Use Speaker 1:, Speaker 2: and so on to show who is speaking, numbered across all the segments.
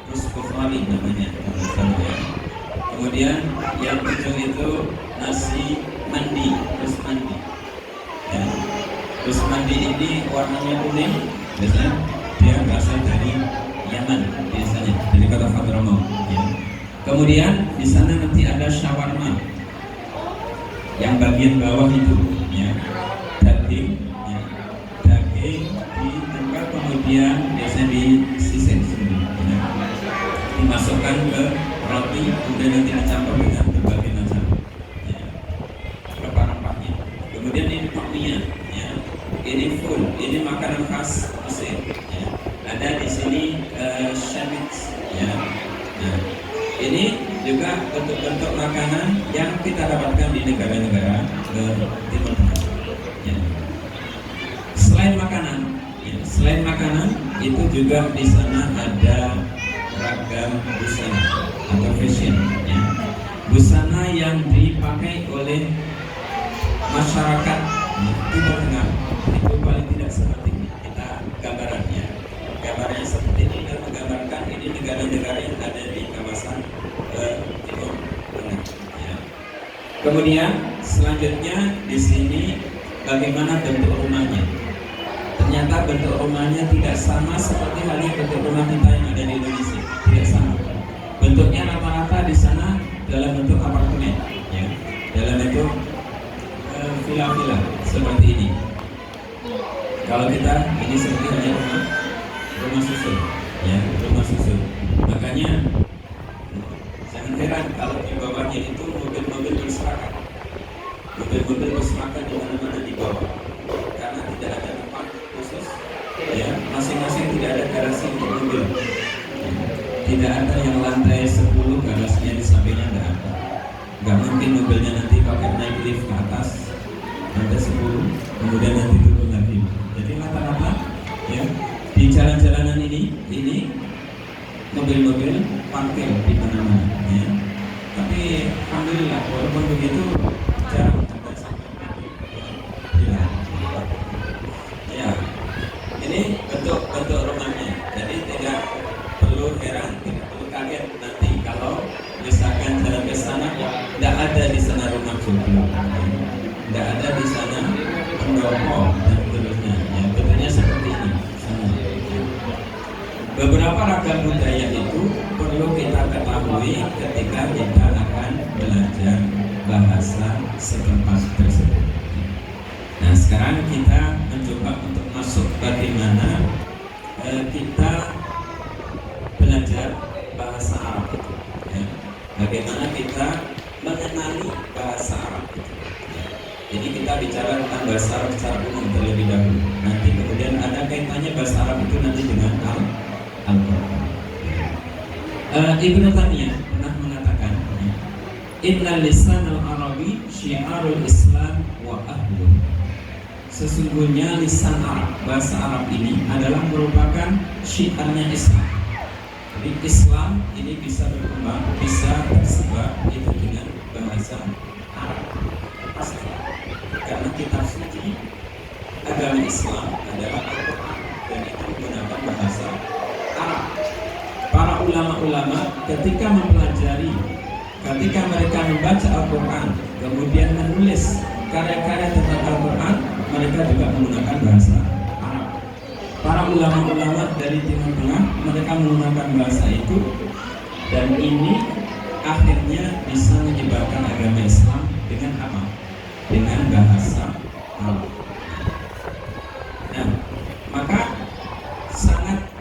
Speaker 1: Terus Bukhari namanya, ya. Kemudian yang 7 itu nasi mandi, terus mandi. Ya. Terus mandi ini warnanya kuning, biasanya dia berasal dari Yaman, biasanya dari kota Hadramaut. Ya. Kemudian di sana nanti ada shawarma, yang bagian bawah itu, ya, daging, ya, daging ditangkap kemudian biasanya disisir semua, ya, dimasukkan ke roti, kemudian nanti dicampur dengan berbagai macam, ya, rempah-rempahnya. Kemudian ini pakminya, ya, ini full, ini makanan khas Mesir, ya. Ada di sini shabits, ya. Nah, ini juga bentuk-bentuk makanan yang kita dapatkan di negara-negara Timur Tengah. Ya. Selain makanan, itu juga di sana ada ragam busana atau fashion. Ya. Busana yang dipakai oleh masyarakat Timur Tengah itu paling tidak seperti ini. Kita gambarannya seperti ini dan menggambarkan ini negara-negara yang ada di kawasan Timur Tengah. Ya. Kemudian selanjutnya di sini bagaimana bentuk rumahnya. Ternyata bentuk rumahnya tidak sama seperti halnya bentuk rumah kita yang ada di Indonesia. Tidak sama. Bentuknya rata-rata di sana dalam bentuk apartemen, ya. Dalam bentuk villa-villa seperti ini. Kalau kita ini seperti hanya rumah susun, ya, rumah susun. Makanya jangan heran kalau di bawahnya itu mobil-mobil berserakan, mobil-mobil berserakan di mana-mana di bawah, karena tidak ada tempat khusus, ya, masing-masing tidak ada garasi untuk mobil, ya. Tidak ada yang lantai 10 garasinya di sampingnya, tidak ada. Nggak mungkin mobilnya nanti pakai naik lift ke atas lantai 10, kemudian nanti turun lagi. Jadi rata-rata, ya, di jalan-jalanan ini mobil-mobil parkir di mana-mana, ya. Tapi alhamdulillah walaupun begitu jarang ada sampai ya. Ya, ini bentuk rumahnya. Jadi tidak perlu heran, tidak perlu kaget nanti kalau misalkan jalan ke sana tidak ada di sana rumah jomblo, tidak ada di sana pendopo dan seterusnya. Ya, bentuknya seperti ini. Beberapa ragam budaya itu perlu kita ketahui ketika kita akan belajar bahasa setempat tersebut. Nah, sekarang kita mencoba untuk masuk bagaimana kita belajar bahasa Arab itu, ya. Bagaimana kita mengenali bahasa Arab itu, ya. Jadi kita bicara tentang bahasa Arab secara umum terlebih dahulu. Nanti kemudian ada kaitannya bahasa Arab itu nanti dengan Al-Quran. Ibnu Taimiyah pernah mengatakan, Inna lisan al-Arabi syiarul Islam wa ahlu. Sesungguhnya lisan Arab, bahasa Arab ini adalah merupakan syiarnya Islam. Jadi Islam ini bisa berkembang, bisa tersebar itu dengan bahasa Arab. Pasti. Karena kitab suci agama Islam adalah Al-Quran dan itu menggunakan bahasa Arab. Para ulama-ulama ketika mempelajari, ketika mereka membaca Al-Quran, kemudian menulis karya-karya tentang Al-Quran, mereka juga menggunakan bahasa Arab. Para ulama-ulama dari Timur Tengah, mereka menggunakan bahasa itu, dan ini akhirnya bisa menyebarkan agama Islam dengan apa? Dengan bahasa Arab. Nah, maka sangat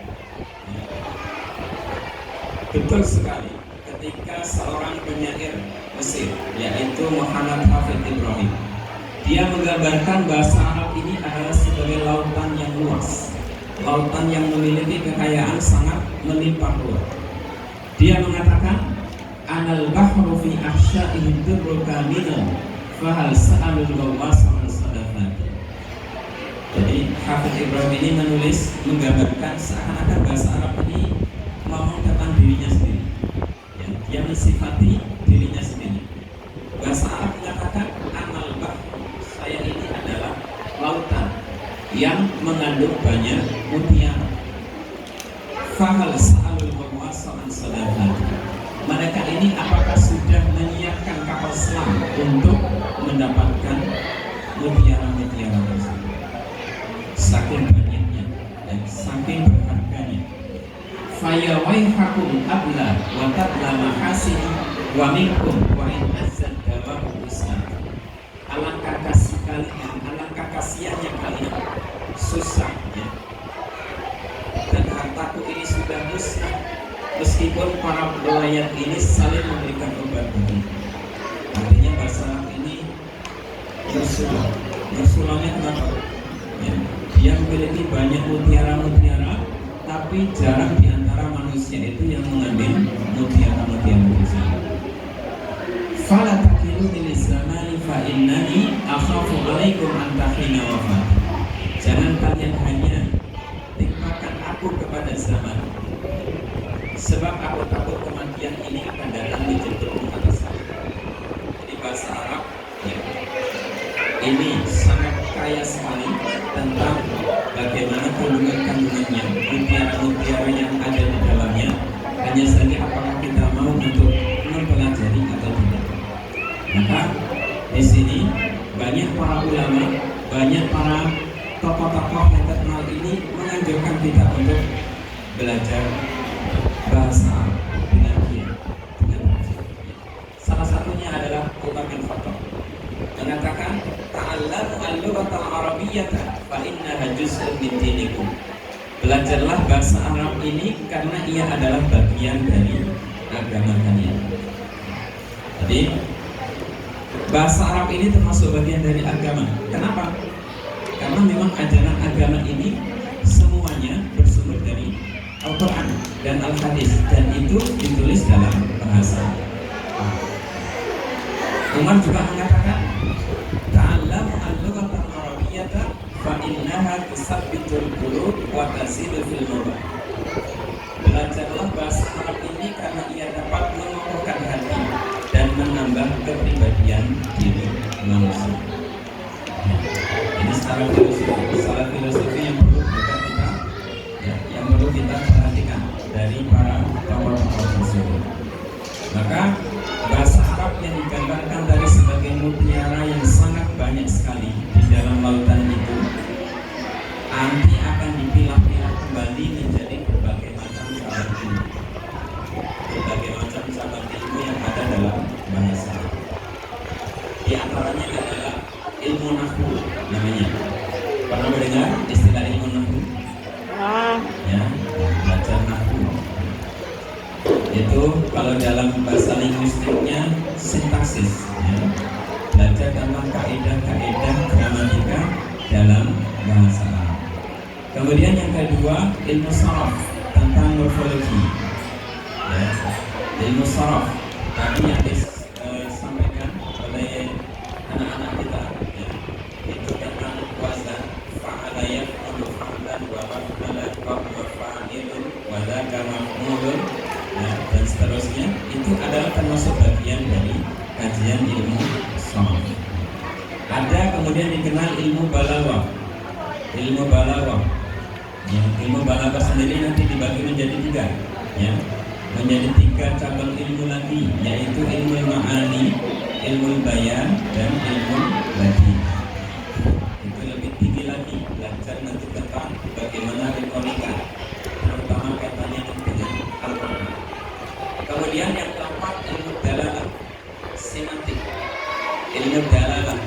Speaker 1: betul sekali ketika seorang penyair Mesir, yaitu Muhammad Hafid Ibrahim, dia menggambarkan bahasa Arab ini adalah sebagai lautan yang luas, lautan yang memiliki kekayaan sangat melimpah ruah. Dia mengatakan, Anal bahru fi ahsya'ihi durru kamilan, fahal sa'alul ghawwas an sadafati. Jadi Hafid Ibrahim ini menulis, menggambarkan seakan-akan bahasa Arab ini ngomong tentang dirinya sendiri, ya, dia mensifati dirinya sendiri. Bahasa Arab mengatakan amal bah, saya ini adalah lautan yang mengandung banyak mutiara. Fahal sa'alul soal salafati. Mereka ini apakah sudah menyiapkan kapal selam untuk mendapatkan mutiara-mutiara tersebut? Saking banyaknya dan saking berharganya. Faya waihakum abla wa tabla mahasini wa minkum wa in azzad dawahu islam. Alangkah kasih kalian, alangkah kasihannya kalian, susahnya, dan hartaku ini sudah musnah meskipun para pelayat ini saling memberikan obat bagi. Artinya bahasa Arab ini Rasulullah kenapa? Ya, dia memiliki banyak mutiara-mutiara, tapi jarang di antara manusia itu yang mengambil mutiara-mutiara tersebut. Fala takilu bil zamani fa innani akhafu alaikum an tahina wafat. Jangan kalian hanya timpakan aku kepada zaman, sebab aku takut kematian ini akan datang dijemput atas saya. Jadi bahasa Arab ya, ini sangat kaya sekali tentang bagaimana kandungan-kandungannya, mutiara-mutiara yang ada di dalamnya. Hanya saja apakah kita mau untuk mempelajari atau tidak. Maka di sini banyak para ulama, banyak para tokoh-tokoh yang terkenal ini menganjurkan kita untuk belajar bahasa Arab dengan giat. Salah satunya adalah Umar bin Khattab mengatakan, ta'allamu al-lughatal arabiyyata fa innaha juz'un min dinikum. Belajarlah bahasa Arab ini karena ia adalah bagian dari agama kalian. Jadi bahasa Arab ini termasuk bagian dari agama. Kenapa? Karena memang ajaran agama ini semuanya bersumber dari Al-Quran dan Al-Hadis, dan itu ditulis dalam bahasa Arab. Umar juga mengatakan, ta'allamu al-lughatal arabiyyata fa innaha tusabbitul qulub wa tazidu fil mubah. Belajarlah bahasa Arab ini karena ia dapat mengokohkan hati dan menambah kepribadian diri manusia. Ini secara filosofi yang perlu kita yang perlu kita perhatikan dari para tokoh-tokoh tersebut. Maka bahasa Arab yang digambarkan dari sebagai mutiara yang sangat banyak sekali di dalam lautan itu nanti akan dipilah-pilah kembali menjadi berbagai macam cabang ilmu, berbagai macam cabang ilmu yang ada dalam bahasa Arab. Di antaranya adalah ilmu nahwu namanya. Pernah mendengar istilah ilmu nahwu? Ya, belajar nahwu. Itu kalau dalam bahasa linguistiknya sintaksis, ya. Belajar tentang kaidah-kaidah gramatika dalam bahasa Arab. Kemudian yang kedua, ilmu saraf tentang morfologi. Ya, ilmu saraf tadi yang disampaikan oleh anak-anak kita, ya, itu tentang wazan, fa'ala yaf'alu fa'lan wa maf'ala wa fa'ilun wa dzaka maf'ulun, ya, dan seterusnya. Itu adalah termasuk bagian dari kajian ilmu saraf. Ada kemudian dikenal ilmu balaghah. Ilmu balaghah, ya, ilmu balaghah sendiri nanti dibagi menjadi tiga, ya, menjadi tiga cabang ilmu lagi, yaitu ilmu ma'ani, ilmu bayan, dan ilmu badi. Itu lebih tinggi lagi, belajar nanti tentang bagaimana retorika, terutama kaitannya dengan Al-Quran. Kemudian yang keempat, ilmu dalalah, semantik. Ilmu dalalah,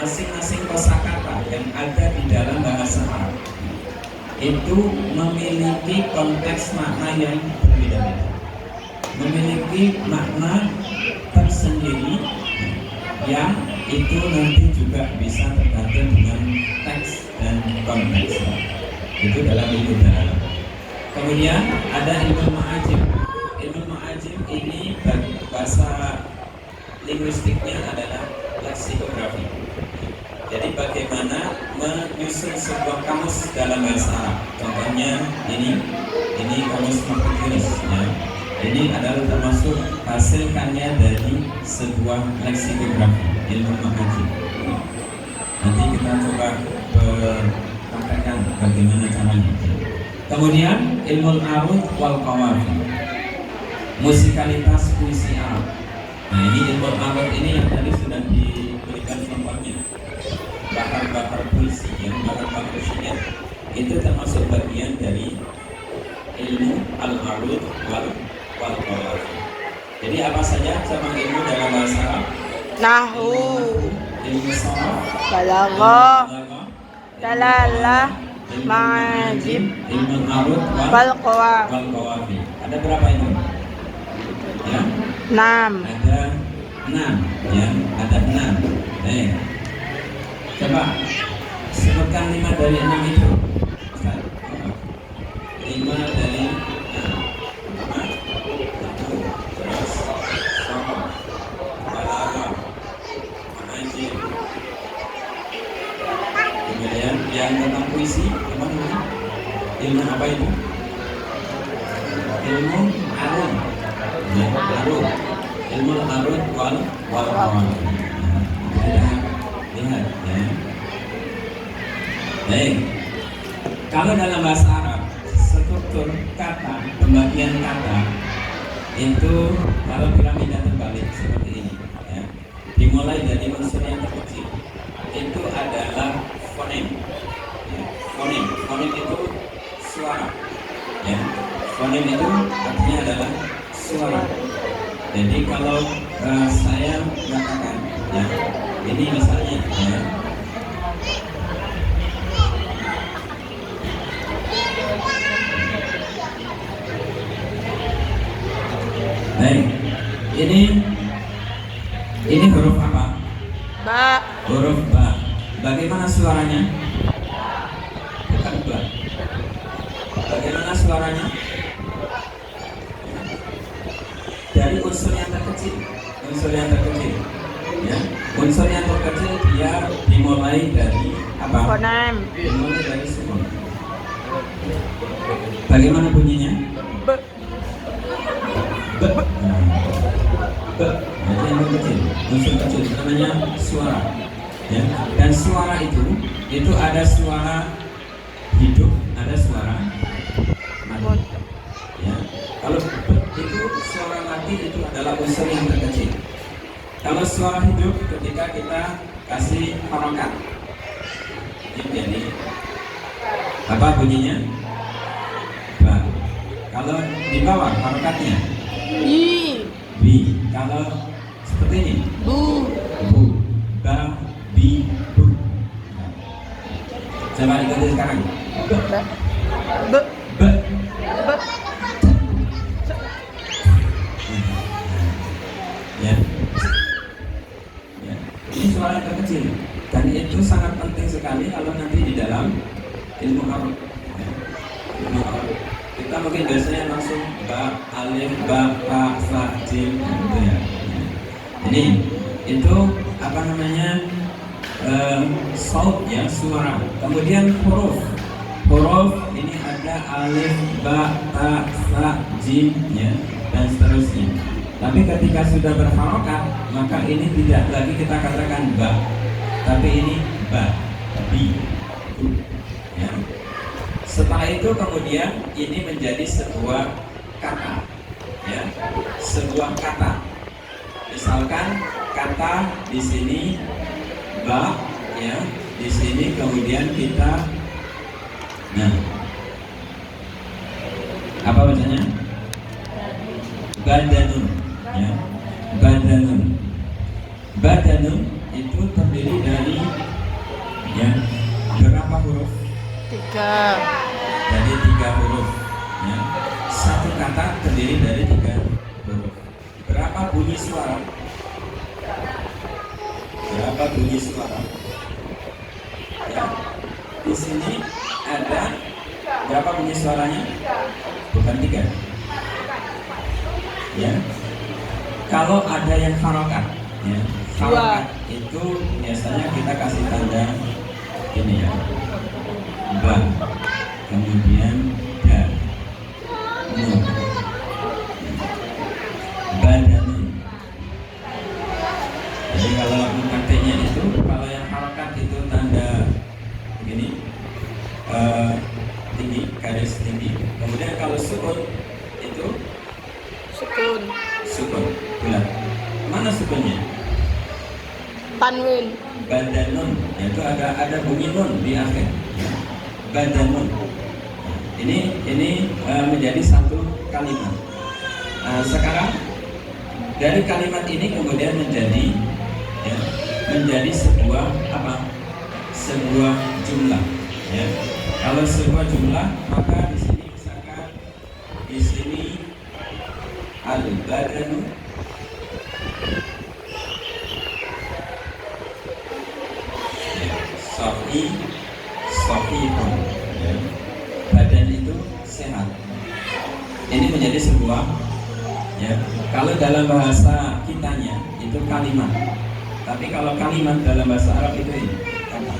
Speaker 1: masing-masing kosakata yang ada di dalam bahasa Arab itu memiliki konteks makna yang berbeda-beda, memiliki makna tersendiri yang itu nanti juga bisa tergantung dengan teks dan konteks. Itu dalam ilmu dalalah. Kemudian ada ilmu ma'ajim. Ilmu ma'ajim ini bahasa linguistiknya adalah leksikografi. Jadi bagaimana menyusun sebuah kamus dalam bahasa Arab. Contohnya ini kamus Makikiris, ya. Ini adalah termasuk hasil karya dari sebuah leksikografi, ilmu ma'ajim. Nanti kita coba praktekkan bagaimana caranya. Kemudian ilmu arud wal qawafi. musikalitas puisi Arab. Nah ini ilmu Arab ini yang tadi sudah diberikan contohnya, bakar-bakar puisi, yang bakar-bakar syair itu termasuk bagian dari ilmu al-arud wal qawafi. Jadi apa saja cabang ilmu dalam bahasa Arab?
Speaker 2: Nahu,
Speaker 1: ilmu sharaf,
Speaker 2: balaghah, dalalah, ma'ajib,
Speaker 1: ilmu arud
Speaker 2: wal qawaf.
Speaker 1: wal qawafi. Ada berapa itu? Ya,
Speaker 2: 6.
Speaker 1: ada 6. Ya, ada 6. Coba sebutkan 5 dari 6 itu. Ustaz. 5 dari 6. Terus sharaf, balaghah, ma'ajib. Kemudian yang tentang puisi, apa namanya? Ilmu apa itu? Ilmu arud. Ya, arud. Ilmu arud wal qawafi. Lihat ya. Baik. Kalau dalam bahasa Arab, struktur kata, pembagian kata itu kalau piramida terbalik seperti ini ya. Dimulai dari unsur yang terkecil. Itu adalah fonem. Ya, fonem itu suara. Ya. Fonem itu artinya adalah suara. Jadi kalau saya mengatakan ya, ini misalnya ya, baik, ini huruf apa?
Speaker 2: Ba.
Speaker 1: Huruf ba. Bagaimana suaranya? Bukan ba. Bagaimana suaranya? Dari unsur yang terkecil, ya. Unsur yang terkecil dia dimulai dari apa?
Speaker 2: Fonem.
Speaker 1: Dimulai dari semut. Bagaimana bunyinya?
Speaker 2: Be.
Speaker 1: Be. Be. Itu yang terkecil, unsur kecil namanya suara. Ya. Dan suara itu ada suara hidup, ada suara mati. Ya. Kalau itu suara mati itu adalah unsur yang terkecil. Kalau suara hidup ketika kita kasih harokat, ini jadi apa bunyinya? Ba. Kalau di bawah harokatnya
Speaker 2: I.
Speaker 1: bi. Kalau seperti ini
Speaker 2: Bu.
Speaker 1: bu. Ba, bi, bu. Coba ikuti sekarang. Be.
Speaker 2: Be.
Speaker 1: Be.
Speaker 2: Be.
Speaker 1: Ya. Ya. Ini suara yang terkecil dan itu sangat penting sekali kalau nanti di dalam ilmu Arab. Ya. Ilmu Arab. Kita mungkin biasanya langsung ba, alif, ba, fa, fa, jim gitu ya. Ini itu apa namanya? Saut ya, suara. Kemudian huruf ini ada alif, ba, ta, sa, jim ya, dan seterusnya. Tapi ketika sudah berharokat, maka ini tidak lagi kita katakan ba, tapi ini ba, bi, bu, ya. Setelah itu kemudian ini menjadi sebuah kata, ya, sebuah kata. Misalkan kata di sini ba, ya, di sini kemudian kita, nah, apa bacanya? Badanun, ya, badanun itu terdiri dari ya berapa huruf?
Speaker 2: 3.
Speaker 1: Dari 3 huruf, ya. Satu kata terdiri dari 3 huruf. Berapa bunyi suara? Ya. Di sini ada berapa bunyi suaranya? Bukan 3. Ya. Kalau ada yang harokat, ya, harokat itu biasanya kita kasih tanda ini ya, ba, kemudian da, nun, badanun. Jadi kalau UKT-nya itu, kalau yang harokat itu tanda begini, tinggi, garis tinggi. Kemudian kalau sukun itu
Speaker 2: Sukun.
Speaker 1: Sukun. Bulat. Mana sukunnya?
Speaker 2: Tanwin.
Speaker 1: Badanun. Itu ada bunyi nun di akhir. Badanun. Ini menjadi satu kalimat. Sekarang dari kalimat ini kemudian menjadi sebuah apa? Sebuah jumlah. Ya. Kalau sebuah jumlah, maka di sini misalkan di sini al-badanu sahihun. Ya. Badan itu sehat. Ini menjadi sebuah, ya. Kalau dalam bahasa kitanya itu kalimat. Tapi kalau kalimat dalam bahasa Arab itu kata.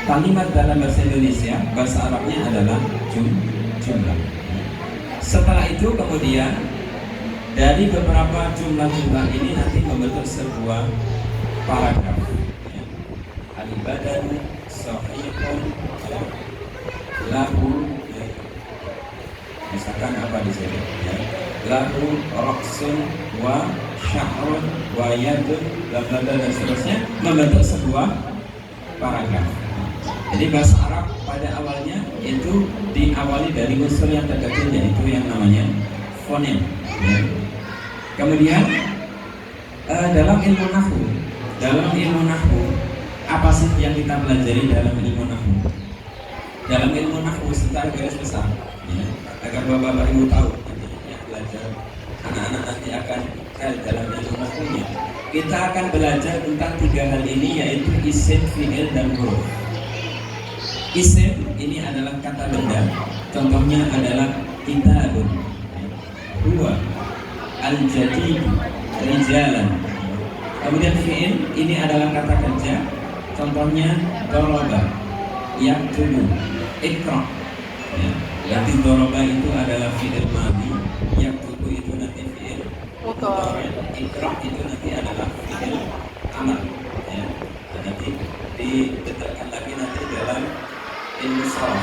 Speaker 1: Kalimat dalam bahasa Indonesia, bahasa Arabnya adalah jumlah. Setelah itu kemudian dari beberapa jumlah-jumlah ini nanti membentuk sebuah paragraf. Ya. Al-badanu sahihun lahu, ya. Misalkan apa di sini? Ya. Lahu raqsun wa syahrun wa yadun dan seterusnya membentuk sebuah paragraf. Jadi bahasa Arab pada awalnya itu diawali dari unsur yang terkecil, yaitu yang namanya fonem. Ya. Kemudian dalam ilmu nahwu apa sih yang kita pelajari dalam ilmu nahwu? Dalam ilmu nahwu secara garis besar, ya, agar bapak-bapak ibu tahu nanti yang belajar, anak-anak nanti akan dalam ilmu nahwunya. Kita akan belajar tentang 3 hal ini, yaitu isim, fi'il, dan huruf. Isim ini adalah kata benda. Contohnya adalah kitabun, huwa, al-jadid, rijalan. Kemudian fi'il ini adalah kata kerja. Contohnya doroba, yaktubu, ikra. Ya. Berarti doroba itu adalah fi'il madhi, yaktubu itu nanti fi'il mudhari, ikra itu nanti adalah fi'il amal. Ya. Nanti didetakkan lagi nanti dalam ilmu sharaf.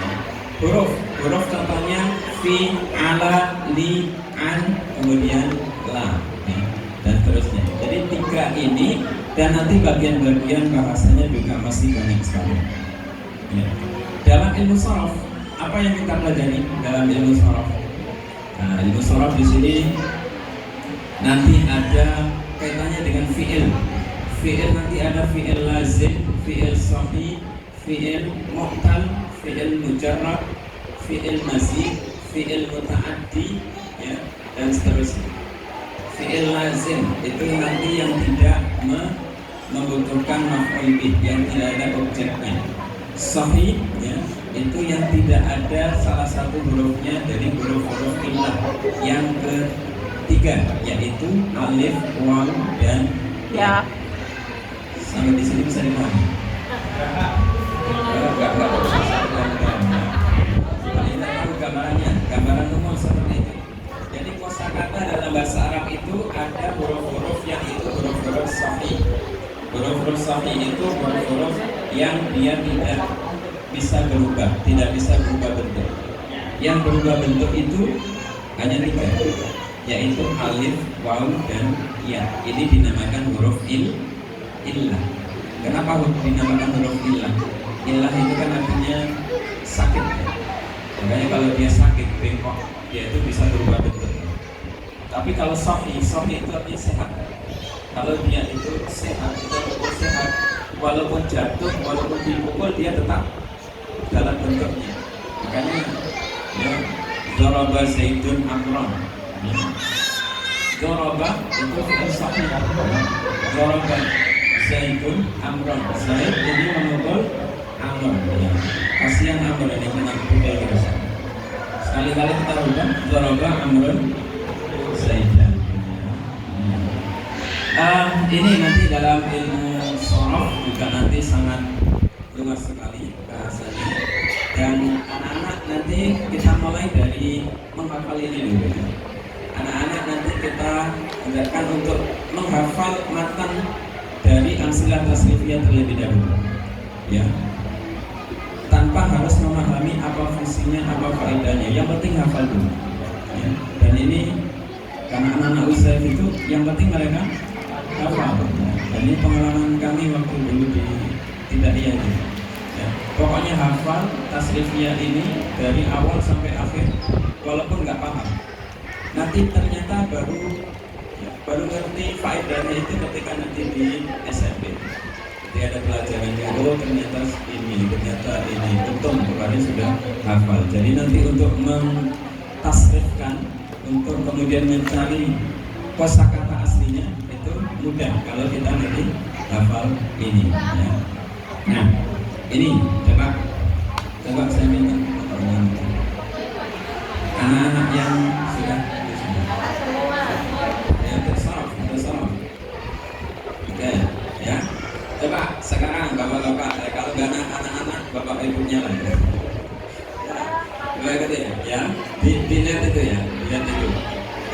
Speaker 1: Ya. Huruf contohnya fi, ala, li, an, kemudian la, ya, dan seterusnya. Jadi 3 ini, dan nanti bagian-bagian bahasanya juga masih banyak sekali. Ya. Dalam ilmu sharaf, apa yang kita pelajari dalam ilmu sharaf? Nah, ilmu sharaf di sini nanti ada kaitannya dengan fi'il. Fi'il nanti ada fi'il lazim, fi'il sahih, fi'il mu'tal, fi'il mujarrad, fi'il mazid, fi'il muta'addi, ya, dan seterusnya. Fi'il lazim itu nanti yang tidak membutuhkan maf'ul bih, yang tidak ada objeknya. Sahih, ya, itu yang tidak ada salah satu hurufnya dari huruf-huruf illah yang ketiga, yaitu alif, waw, dan ya. Sampai di sini bisa dipahami? Enggak gambarannya, gambaran umum seperti itu. Jadi kosakata dalam bahasa Arab itu ada huruf-huruf yang itu huruf-huruf sahih. Huruf-huruf sahih itu huruf-huruf yang dia tidak bisa berubah, tidak bisa berubah bentuk. Yang berubah bentuk itu hanya 3, yaitu alif, waw, dan ya. Ini dinamakan huruf illah. Kenapa dinamakan huruf illah? Illah itu kan artinya sakit. Makanya kalau dia sakit, bengkok, dia itu bisa berubah bentuk. Tapi kalau sahih itu artinya sehat. Kalau dia itu sehat, itu sehat, walaupun jatuh, walaupun dipukul, dia tetap dalam bentuknya. Makanya ya, Doroba Zaidun Amron. Doroba itu fi'il sahih. Doroba Zaidun Amron. Zaid ini memukul Amron. Ya. Kasihan Amron ini kena pukul terus. Sekali-kali kita rubah Doroba Amron Zaidan. Ini nanti dalam ilmu sharaf juga nanti sangat luas sekali bahasanya. Dan anak-anak nanti kita mulai dari menghafal ini dulu. Anak-anak nanti kita ajarkan untuk menghafal matan dari amsilah tasrifiyah terlebih dahulu, ya, tanpa harus memahami apa fungsinya, apa faedahnya. Yang penting hafal dulu, ya. Dan ini Karena anak-anak usaha itu yang penting mereka hafal. Dan ini pengalaman kami waktu dulu di Tidakiyah itu. Ya, pokoknya hafal tasrifiyah ini dari awal sampai akhir, walaupun nggak paham. Nanti ternyata baru ngerti faedahnya itu ketika nanti di SMP. Jadi ada pelajarannya, oh ternyata ini, untung kemarin sudah hafal. Jadi nanti untuk mentasrifkan, untuk kemudian mencari kosakata aslinya itu mudah kalau kita nanti hafal ini. Ya. Nah, ini coba saya minta anak-anak yang sudah tersorot. Oke, ya. Coba sekarang bapak-bapak, kalau nggak anak-anak, bapak ibunya lah. Coba gitu ya. Dilihat itu ya, lihat itu.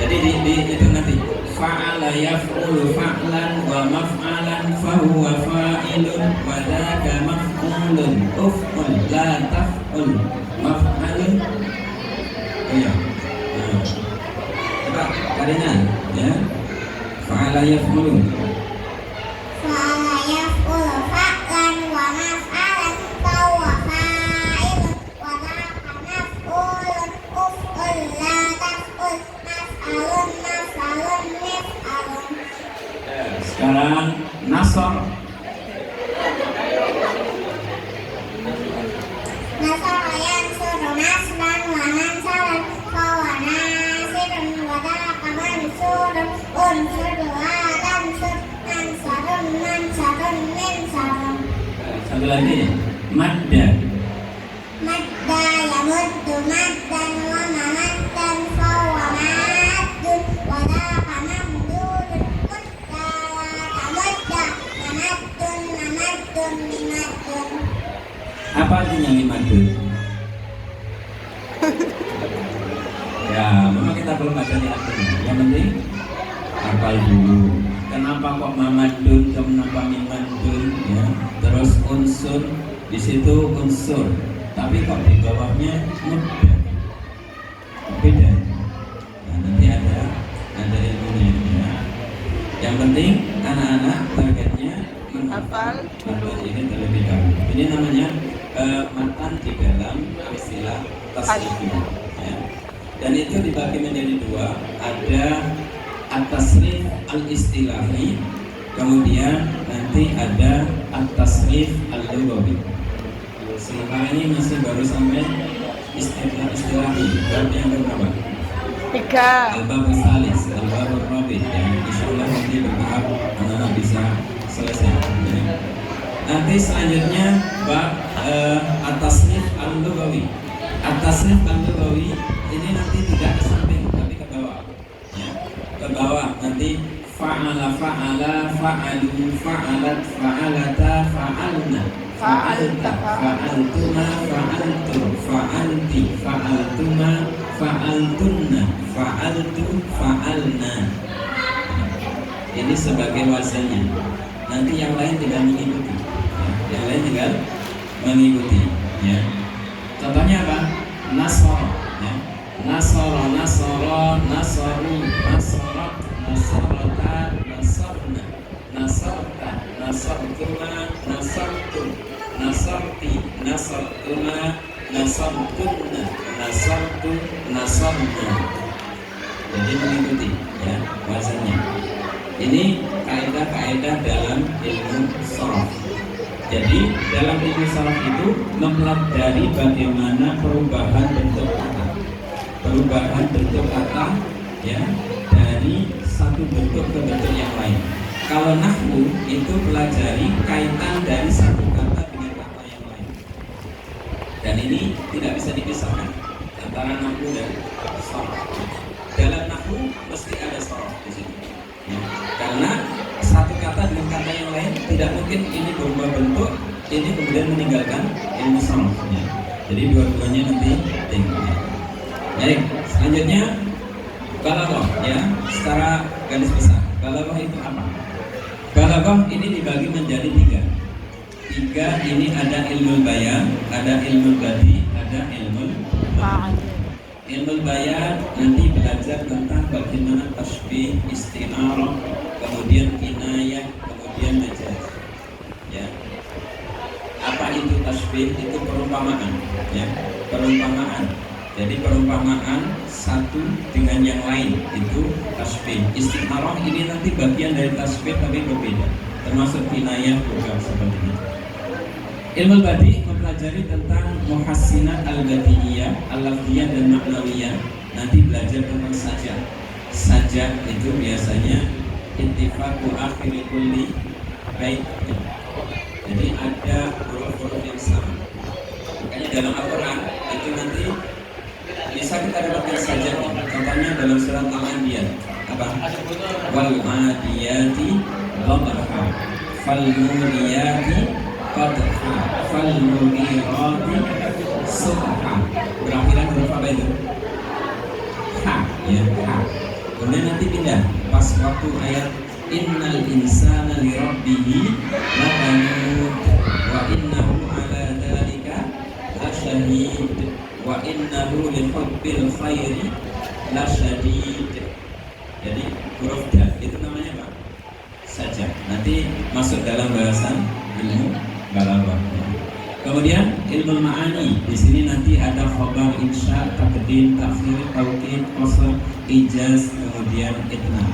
Speaker 1: Jadi di itu nanti fa'ala yaf'ulu fa'lan wa maf'alan fahuwa fa'ilun wa dzaka maf'ulun uf'ul la taf'ul maf'alun. Iya. Coba Karina ya. Fa'ala yaf'ulu
Speaker 3: fa'lan wa maf'alan fahuwa fa'ilun wa dzaka maf'ulun uf'ul la taf'ul maf'alun mif'alun.
Speaker 1: Sekarang nasar.
Speaker 3: Nasara yansuru nasran wa mansaran fahuwa nasirun wa dzaka mansurun unsur wa tansur mansarun minsarun.
Speaker 1: Satu lagi madda.
Speaker 3: Madda yamuddu maddan wa mamaddan fahuwa maddun wa dzaka mamdudun mudda wa tamudda mamaddun mimaddun.
Speaker 1: Apa artinya mimaddun? Ya, memang kita belum baca di artinya. Yang penting hafal dulu. Kenapa kok mamadun, kenapa mimaddun? Ya, terus unsur di situ unsur, tapi kok di bawahnya mudda. Beda. Nah, nanti ada ilmunya. Ya. Yang penting anak-anak targetnya menghafal matan ini terlebih dahulu. Ini namanya matan di dalam istilah tasrifiyah. Ya. Dan itu dibagi menjadi dua. Ada at-tasrif al-istilahi, kemudian nanti ada at-tasrif al-lughawi. Sementara ini masih baru sampai istilahi. Bab yang berapa?
Speaker 2: 3.
Speaker 1: Al-bab salis, al-bab rabi. Dan insyaallah nanti bertahap anak-anak bisa selesai. Ya. Nanti selanjutnya bab at-tasrif al-lughawi. At-tasrif al-lughawi ini nanti tidak ke samping tapi ke bawah. Ya. Ke bawah nanti fa'ala, fa'alu, fa'alat, fa'alata, fa'alna, fa'alta, fa'altuma, fa'altum, fa'alti, fa'altuma, fa'altunna, fa'altu, fa'alna. Ini sebagai wazannya. Nanti yang lain tidak mengikuti. Ya. Yang lain tinggal mengikuti. Ya. Contohnya apa? Nasara. Ya. Nasara, nasaru, nasarat, nasarata, nasarna, nasarta, nasartuma, nasartum, nasarti, nasartuma, nasartunna, nasartu, nasarna. Jadi mengikuti ya wazannya. Ini kaidah-kaidah dalam ilmu sharaf. Jadi dalam ilmu sharaf itu mempelajari bagaimana perubahan bentuk kata. Perubahan bentuk kata ya dari satu bentuk ke bentuk yang lain. Kalau nahwu itu pelajari kaitan dari satu kata dengan kata yang lain. Dan ini tidak bisa dipisahkan antara nahwu dan sharaf. Dalam nahwu mesti ada sharaf di sini. Ya. Karena satu kata dengan kata yang lain tidak mungkin ini berubah bentuk, ini kemudian meninggalkan ilmu sharafnya. Jadi dua-duanya nanti tinggal. Baik, selanjutnya balaghah ya, secara garis besar. Balaghah itu apa? Balaghah ini dibagi menjadi tiga ini ada ilmu bayan, ada ilmu badi, ada ilmu ma'ani. Ilmu bayan nanti belajar tentang bagaimana tasbih, isti'arah, kemudian kinayah, kemudian majaz. Ya. Apa itu tasbih? Itu perumpamaan, ya. Perumpamaan. Jadi perumpamaan satu dengan yang lain itu tasbih. Isti'arah ini nanti bagian dari tasbih tapi berbeda. Termasuk kinayah juga seperti itu. Ilmu badi mempelajari tentang muhassinat al-badiiyah, al-lafziyah dan ma'nawiyah. Nanti belajar tentang sajak. Sajak itu biasanya ittifaqu akhiri kulli bait. Jadi ada huruf-huruf yang sama. Makanya dalam Al-Qur'an itu nanti bisa kita dapatkan sajaknya. Contohnya dalam surat Al-Anbiya. Apa? Wal 'adiyati dhabha, fal muriyati qadha, fal mughirati subha. Berakhiran huruf apa itu? Ha, ya, ha. Kemudian nanti pindah pas waktu ayat innal insana li rabbihi lakanud wa innahu ala dzalika lasyahid wa innahu li hubbil khairi lasyadid. Jadi huruf dal itu namanya apa? Saja. Nanti masuk dalam bahasan ilmu balaghah. Kemudian ilmu ma'ani. Di sini nanti ada khabar, insya, taqdim, takhir, taukid, qasr, ijaz, kemudian itnab.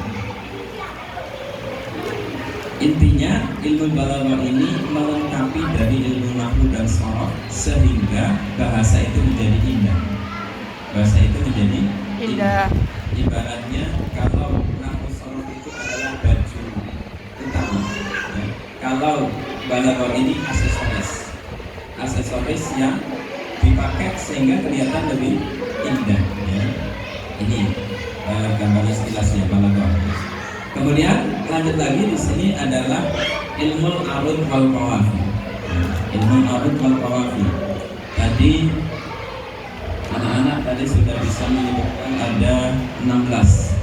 Speaker 1: Intinya ilmu balaghah ini melengkapi dari ilmu nahwu dan sharaf sehingga bahasa itu menjadi indah. Bahasa itu menjadi indah. Ibaratnya kalau nahwu sharaf itu adalah baju utama, ya. Kalau balaghah ini aksesoris yang dipakai sehingga kelihatan lebih indah, ya. Ini gambaran sekilasnya balaghah. Kemudian lanjut lagi di sini adalah ilmu arud wal qawafi. Ilmu arud wal qawafi. Tadi anak-anak tadi sudah bisa menyebutkan ada 16.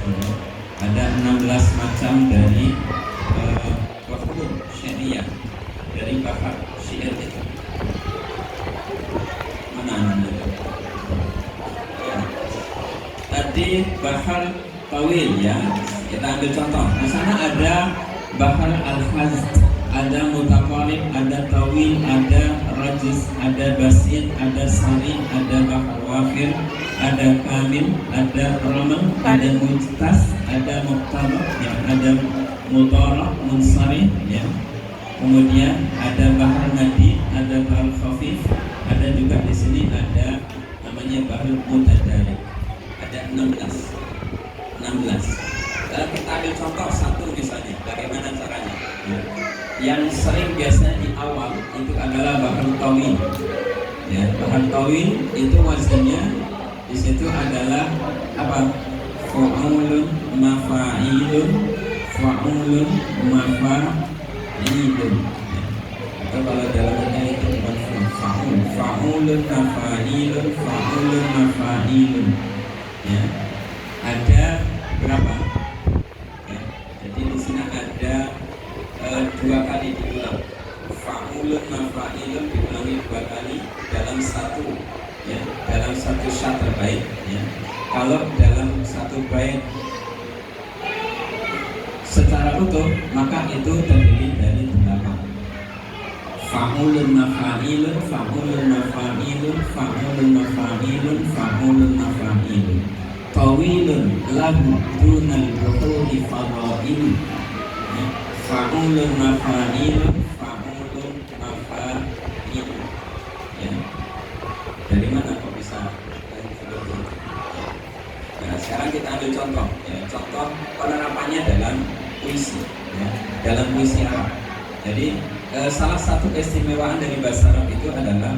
Speaker 1: Ada 16 macam dari wafud syariah, dari bakat syair itu. Mana anda? Ya. Tadi bahar tawil, ya. Kita ambil contoh. Di sana ada bahar al-fazd, ada mutaqarib, ada tawil, ada rajiz, ada basit, ada sari, ada bahar wafir, ada kamil, ada ramal, ada mujtas, ada muqtabah, ya, ada mudara, munsari, ya. Kemudian ada bahar madi, ada bahar khafif, ada juga di sini ada namanya bahar mutadarik. Ada 16. Kalau kita ambil contoh satu misalnya, bagaimana caranya? Yang sering biasanya di awal itu adalah bahar tawil. Ya, bahar tawil itu wazannya di situ adalah apa? Fa'ulun mafa'ilun, fa'ulun mafa'ilun. Atau kalau dalamnya itu bukan fa'ulun mafa'ilun, fa'ulun mafa'ilun. Ya, ada berapa? Jadi di sini ada 2 kali diulang. Fa'ulun mafa'ilun diulangi 2 kali dalam satu, ya, dalam satu syatr bait, ya. Kalau dalam satu bait secara utuh maka itu terdiri dari 8. Fa'ulun mafa'ilun, fa'ulun mafa'ilun, fa'ulun mafa'ilun, fa'ulun mafa'ilun. Tawilun lahu dunal buhuri fadailu. Fa'ulun mafa'ilun, fa'ulun mafa'ilun. Ya. Dari mana kok bisa? Nah, sekarang kita ambil contoh, ya. Contoh penerapannya dalam puisi, ya. Dalam puisi Arab. Jadi salah satu keistimewaan dari bahasa Arab itu adalah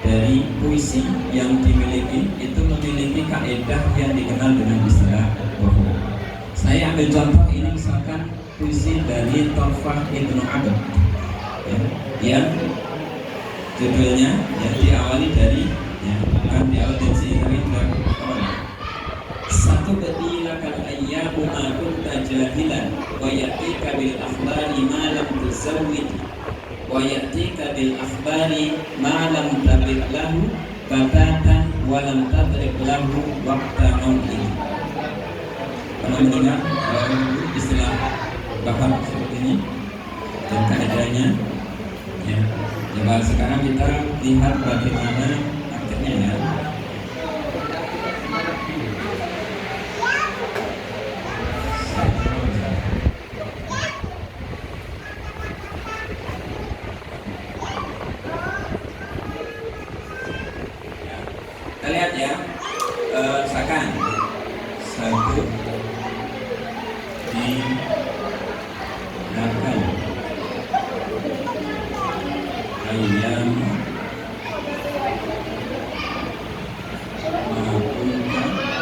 Speaker 1: dari puisi yang dimiliki itu memiliki kaidah yang dikenal dengan istilah bohong. Saya ambil contoh ini misalkan puisi dari Tawfah Ibnu Abd, ya, yang judulnya yang diawali dari, ya, bukan diawali dari sini tapi dari satu bedila kal ayyamu ma kunta jahilan wa yatika bil akhbari ma lam tuzawwid wa yatika bil akhbari ma lam tabid lahu batatan wa lam tadrik lahu waqta mautih. Pernah mendengar istilah bahar seperti ini dan kaidahnya? Ya. Coba sekarang kita lihat bagaimana artinya ya. Kita lihat ya, misalkan satu dimakan ayam maupun ayam.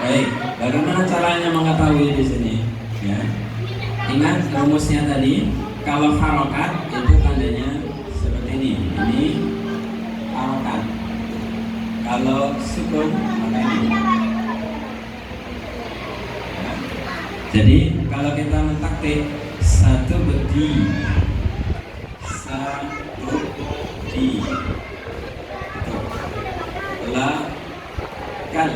Speaker 1: Baik, bagaimana caranya mengetahui di sini? Ya, ingat rumusnya tadi. Kalau harokat itu tandanya seperti ini. Ini harokat. Kalau sukun maka ini. Ya. Jadi kalau kita mentaktik satu bedi, lakan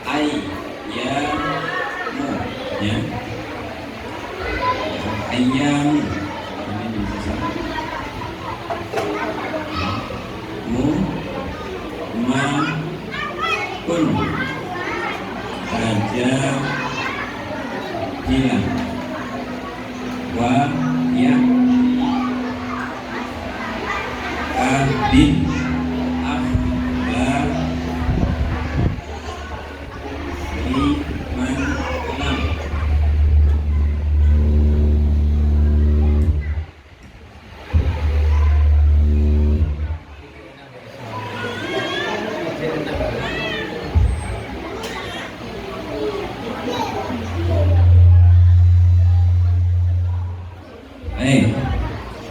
Speaker 1: ayyamu, ya, ayyamu ma kun raja hilang wa ya abin akhbar liman lam.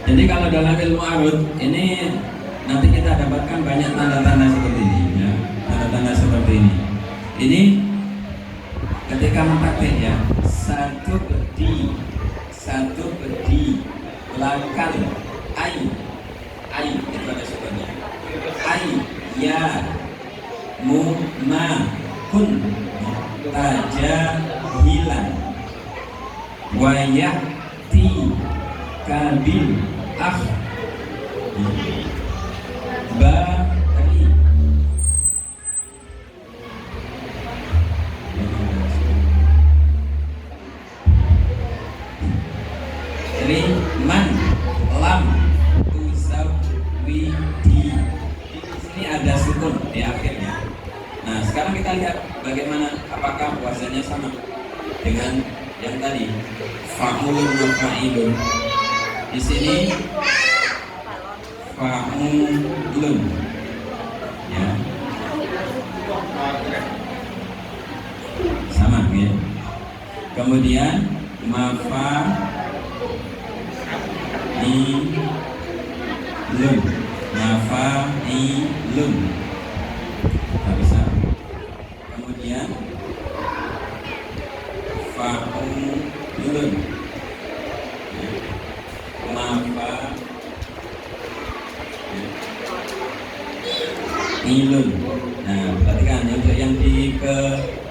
Speaker 1: Jadi kalau dalam ilmu arut ini nanti kita dapatkan banyak tanda-tanda seperti ini, ya, tanda-tanda seperti ini. Ini ketika mentaktik ya, satu bedi, lakan, ai itu ada sebutnya, ya, ma, kun, taja, hilang, wayati, kabil, bari. Jadi man lam tuzawwidi. Di sini ada sukun di akhirnya. Nah, sekarang kita lihat bagaimana, apakah puasanya sama dengan yang tadi. Fa'ulun wa fa'ilun. Di sini fa'ulun, ya, sama ya. Kemudian mafa'ilun, bisa. Kemudian fa'ulun, mafa'ilun. Nah, perhatikan untuk yang di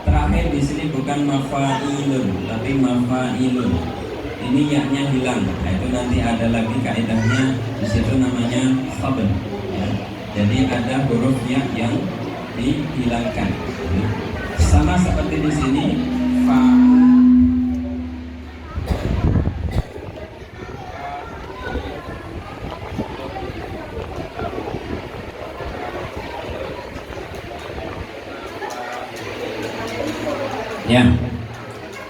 Speaker 1: terakhir di sini bukan mafa'ilun tapi mafa'ilun. Ini yaknya hilang. Nah, itu nanti ada lagi kaidahnya di situ namanya khabar. Ya. Jadi ada huruf yang dihilangkan. Ya. Sama seperti di sini fa. Ya,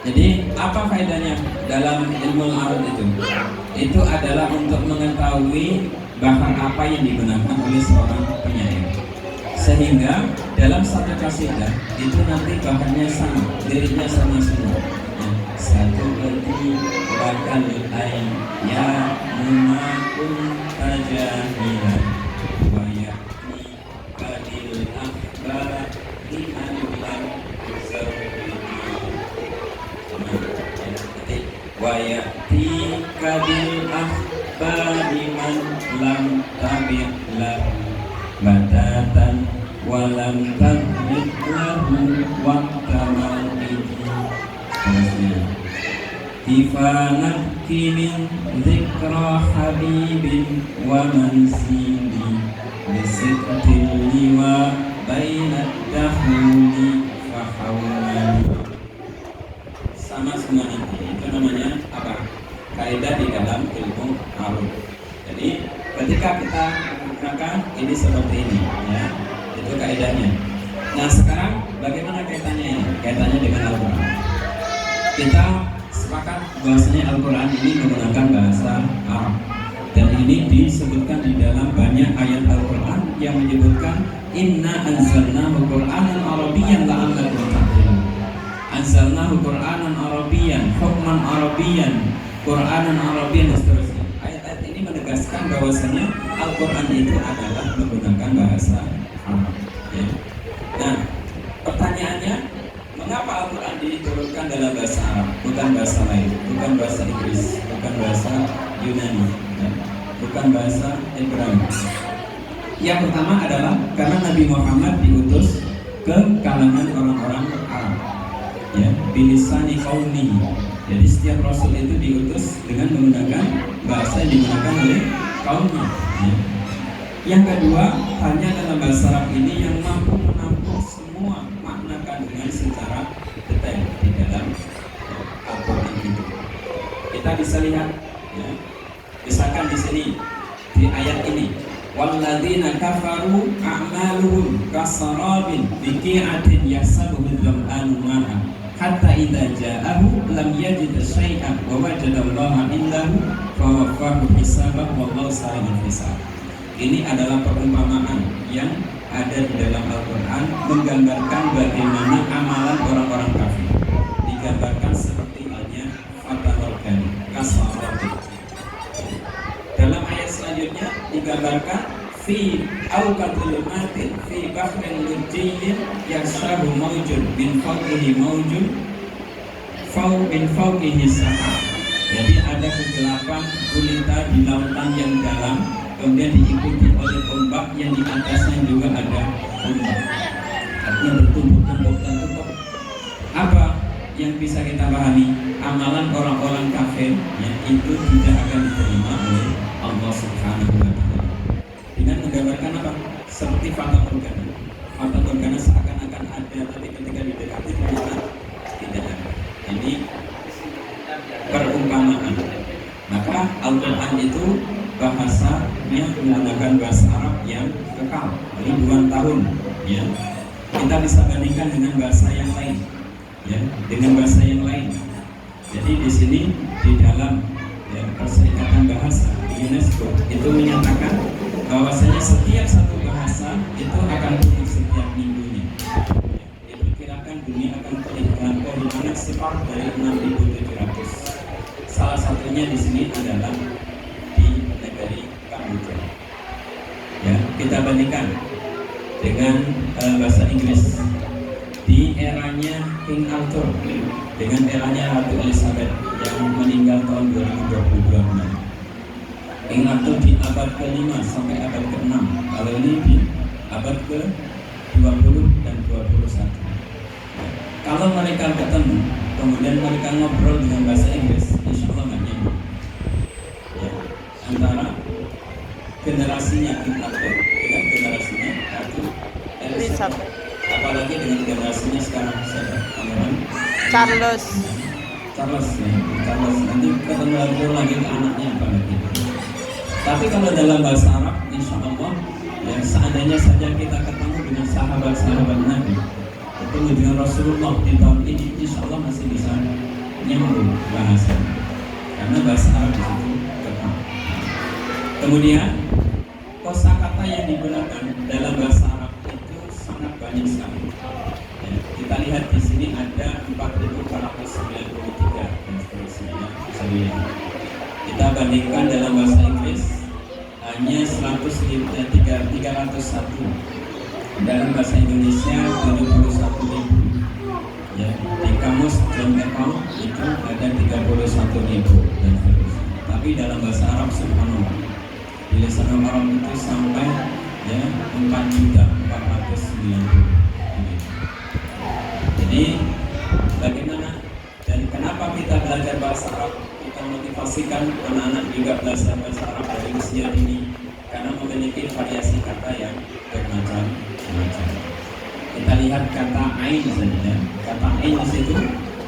Speaker 1: jadi apa faedahnya dalam ilmu arut itu? Itu adalah untuk mengetahui bahan apa yang digunakan oleh seorang penyair, sehingga dalam satu kasidah itu nanti bahannya sama, liriknya sama semua. Ya. satu lagi bakal ya mumakun tajahilan wa yakni kadil akbar liman lam tuzawwidi wa yakni kadil akbar liman lam tabi' lahu batatan walam tadrik lahu waqta maw'idi. Tifanat kimin zikra habibin wa mansili bisiktil liwa bainat dahuli fahawmani. Sama semua ini, itu namanya apa? Kaidah di dalam ilmu aruf. Jadi ketika kita menggunakan ini seperti ini, ya, itu kaidahnya. Nah sekarang bagaimana kaitannya ini? Kaitannya dengan Al-Quran. Kita sepakat bahwasanya Al-Quran ini menggunakan bahasa Arab, dan ini disebutkan di dalam banyak ayat Al-Quran yang menyebutkan inna anzalnahu Qur'anan Arabiyyan la'allakum taqilun. Anzalnahu Qur'anan Arabiyyan, hukman Arabiyyan, Qur'anan Arabiyyan dan seterusnya. Ayat-ayat ini menegaskan bahwasanya Al-Quran itu adalah menggunakan bahasa Arab, ya. Nah, pertanyaannya, mengapa Al-Quran diturunkan dalam bahasa Arab, bukan bahasa lain, bukan bahasa Inggris, bukan bahasa Yunani, ya, bukan bahasa Ibrani? Yang pertama adalah karena Nabi Muhammad diutus ke kalangan orang-orang Arab, ya, bilisani qaumihi. Jadi setiap Rasul itu diutus dengan menggunakan bahasa yang digunakan oleh kaumnya, ya. Yang kedua, hanya dalam bahasa Arab ini yang mampu menampung semua makna kandungan secara detail di dalam Al-Quran itu. Kita bisa lihat, ya, misalkan di sini di ayat ini, walladzina kafaru a'maluhum kasarabin biqi'atin yahsabuhu dzam'anu ma'a hatta idza ja'ahu lam yajid syai'an wa wajadallaha indahu fa waffahu hisabahu wallahu sari'ul hisab. Ini adalah perumpamaan yang ada di dalam Al-Quran menggambarkan bagaimana amalan orang-orang kafir. Digambarkan seperti halnya fatanul gani, kasarati. Dalam ayat selanjutnya digambarkan fi awqatil matin fi bahrin lujjin yakshahu mawjud min fawqihi mawjud min fawqihi sahab. Jadi ada kegelapan gulita di lautan yang dalam, kemudian diikuti oleh ombak yang di atasnya juga ada ombak. Artinya bertumpuk-tumpuk. Apa yang bisa kita pahami? Amalan orang-orang kafir yang itu tidak akan diterima oleh Allah Subhanahu wa Ta'ala. Dengan menggambarkan apa? Seperti fata morgana. Fata morgana seakan-akan ada, tapi ketika didekati ternyata tidak ada. Ini perumpamaan. Maka Al-Quran itu bahasanya menggunakan bahasa Arab yang kekal ribuan tahun, ya. Kita bisa bandingkan dengan bahasa yang lain, ya, dengan bahasa yang lain. Jadi di sini di dalam, ya, Perserikatan Bahasa UNESCO itu menyatakan bahwasanya setiap satu bahasa itu akan punah setiap minggunya, ya. Diperkirakan dunia akan kehilangan separuh dari 6.700. Salah satunya di sini adalah di negeri Kamboja. Ya, kita bandingkan dengan bahasa Inggris di eranya King Arthur dengan eranya Ratu Elizabeth yang meninggal tahun 2022. King Arthur di abad ke-5 sampai abad ke-6. Kalau ini di abad ke-20 dan 21. Ya, kalau mereka ketemu, kemudian mereka ngobrol dengan bahasa Inggris, insya Allah nggak nyambung, ya, antara generasinya King Arthur dengan generasinya Ratu Elizabeth. Apalagi dengan generasinya sekarang siapa? Pangeran
Speaker 2: Charles.
Speaker 1: Charles, ya. Charles nanti ketemu lagi ke anaknya apalagi. Tapi kalau dalam bahasa Arab, insya Allah, ya, seandainya saja kita ketemu dengan sahabat-sahabat Nabi, ketemu dengan Rasulullah di tahun ini, insya Allah masih bisa nyambung bahasa, karena bahasa Arab di situ tetap. Kemudian kosakata yang digunakan dalam bahasa Arab itu sangat banyak sekali. Ya, kita lihat di sini ada 4.493 Hijriah. Kita bandingkan dalam bahasa Inggris hanya 301. Dalam bahasa Indonesia 71.000. Ya, di kamus John Epal itu ada 31.000 dan seterusnya. Tapi dalam bahasa Arab subhanallah, di lisan Arab itu sampai ya 4.490.000. Jadi bagaimana dan kenapa kita belajar bahasa Arab? Kita motivasikan anak-anak juga belajar bahasa Arab dari usia dini karena memiliki variasi kata yang bermacam-macam. Kita lihat kata ain saja. Kata ain di situ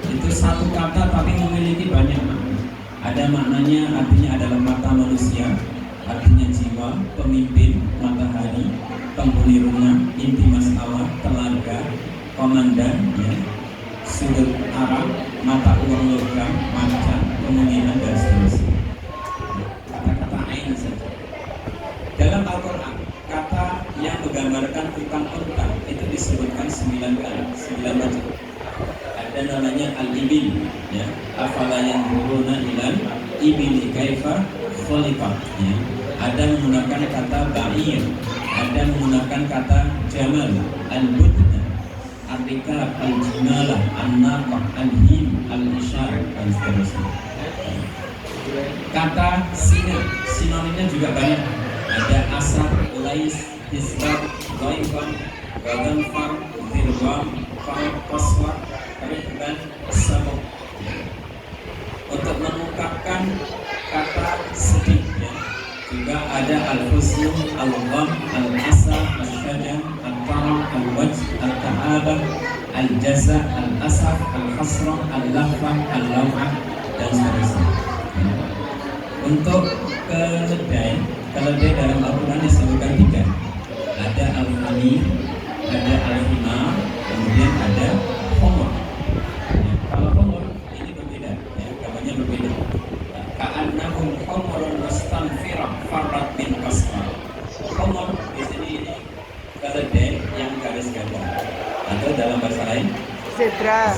Speaker 1: itu satu kata tapi memiliki banyak makna. Ada maknanya, artinya adalah mata manusia, artinya jiwa, pemimpin, matahari, penghuni rumah, inti masalah, telaga, komandan, ya, sudut arah, mata uang logam, macan, kemungkinan dan seterusnya. Kata-kata ain saja. Dalam Al-Quran, kata yang menggambarkan utang-utang itu disebutkan 9 kali, 9 macam. Ada namanya al-ibil, ya. Afala yanzuruna ilal ibili kaifa khuliqat, ya. Ada menggunakan kata ba'ir, ada menggunakan kata jamal, al-budna, ar-rikab, al-jimalah, an-naqah, al-him, al-isyar dan seterusnya. Kata sinonimnya juga banyak. Ada asar, lais, hisbat, dhaifan, badanfar, dirwam, qaswar, dan sabuk. Untuk mengungkapkan kata sedih, ya. Juga ada al-husnu, al-gham, al-asar, al-syajam, al-taram, al-wajh, al-ta'abah, al-jaza, al-asaf, al-hasrah, al-lahfah, al-law'ah dan seterusnya. Untuk keledai dalam Al-Quran disebutkan 3. Ada al-hamir, ada al-himar, kemudian ada homor. Ya, kalau homor ini berbeda, ya, gambarnya berbeda. Ka'annahum homorun mustanfirah farrat min qasfar. Homor di sini ini keledai yang garis ganda, atau dalam bahasa lain
Speaker 2: Zebra.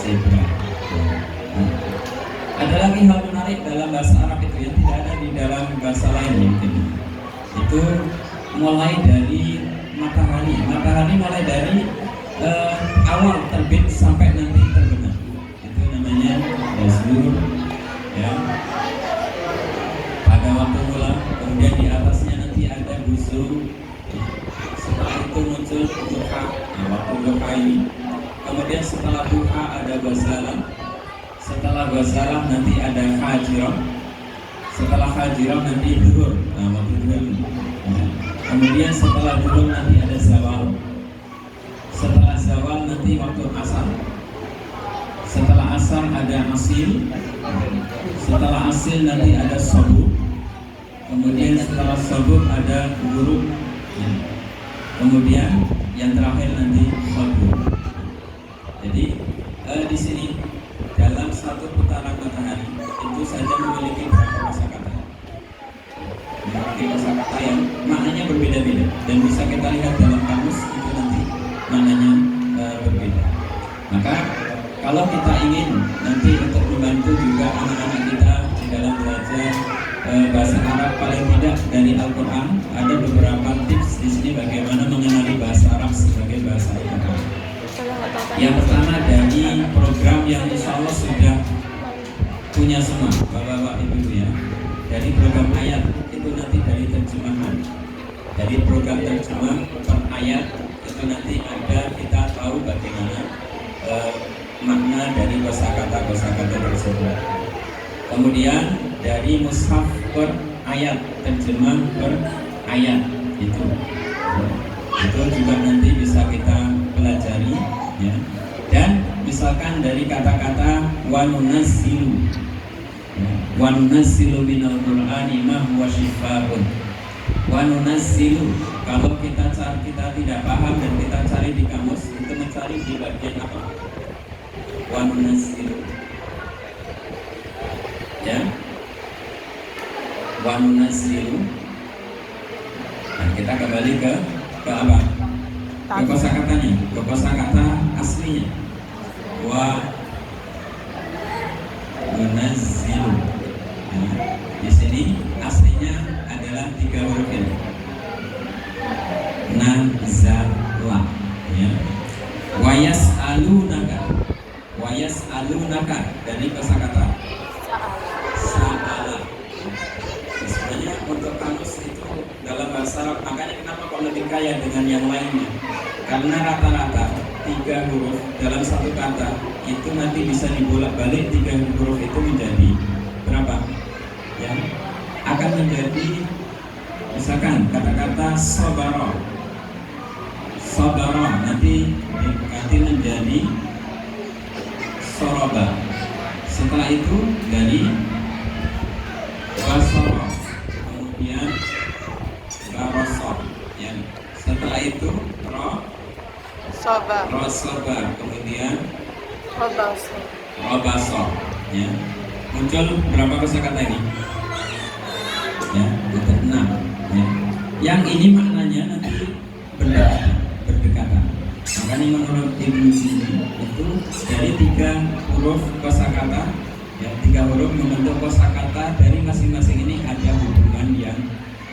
Speaker 1: Ada lagi hal menarik dalam bahasa Arab itu yang tidak ada di dalam bahasa lain mungkin. Itu mulai dari matahari. Matahari mulai dari awal terbit sampai nanti terbenam. Itu namanya Yazur, ya. Pada waktu mula, kemudian di atasnya nanti ada Buzur. Setelah itu muncul Duha, waktu Duha ini. Kemudian setelah Duha ada Ghasalah. Setelah Ghasalah nanti ada Hajirah. Setelah Hajirah nanti Duhur, waktu Duhur. Kemudian setelah Duhur nanti ada Zawal. Setelah Zawal nanti waktu Asar. Setelah Asar ada Asil. Setelah Asil nanti ada Subuh. Kemudian setelah Subuh ada Ghurub. Kemudian yang terakhir nanti Subuh. Jadi di sini dalam satu putaran matahari itu saja memiliki berapa kosakata? Memiliki kosakata yang maknanya berbeda-beda dan bisa kita lihat dalam kamus itu nanti maknanya berbeda. Maka kalau kita ingin nanti untuk membantu juga anak-anak kita di dalam belajar bahasa Arab paling tidak dari Al-Quran, ada beberapa tips di sini bagaimana mengenali bahasa Arab sebagai bahasa Al-Quran. Yang pertama dari program yang insya Allah sudah punya semua bapak-bapak ibu ya. Dari program ayat itu nanti dari terjemahan, dari program terjemah per ayat itu nanti ada kita tahu bagaimana makna dari kosakata tersebut. Kemudian dari mushaf per ayat, terjemah per ayat itu juga nanti bisa kita pelajari, ya. Dan misalkan dari kata-kata wa nunazzilu, wa nunazzilu minal qur'ani ma huwa shifaa'un. Wa nunazzilu, kalau kita tidak paham dan kita cari di kamus, itu mencari di bagian apa? Wa nunazzilu, ya. Wa nunazzilu. Nah, kita kembali ke apa? Ke kosakatanya, ke kosakata aslinya. Wa nunazzilu. Ya. Di sini aslinya adalah 3 huruf ini. Nazala, ya. Wayas alunaka dari kosakata sa'ala. Sebenarnya untuk kamus itu dalam bahasa Arab, makanya kenapa kok lebih kaya dengan yang lainnya? Karena rata-rata 3 huruf dalam satu kata itu nanti bisa dibolak-balik 3 huruf itu menjadi berapa? Ya, akan menjadi misalkan kata-kata sobaro nanti menjadi soroba. Setelah itu dari basoro kemudian barosor, ya. Setelah itu rosoba kemudian robasor, ya. Muncul berapa kosakata ini? Ya, itu 6, ya. Yang ini maknanya nanti berdekatan. Makanya menurut Ibnu Sina itu dari 3 huruf kosakata, ya, 3 huruf membentuk kosakata, dari masing-masing ini ada hubungan yang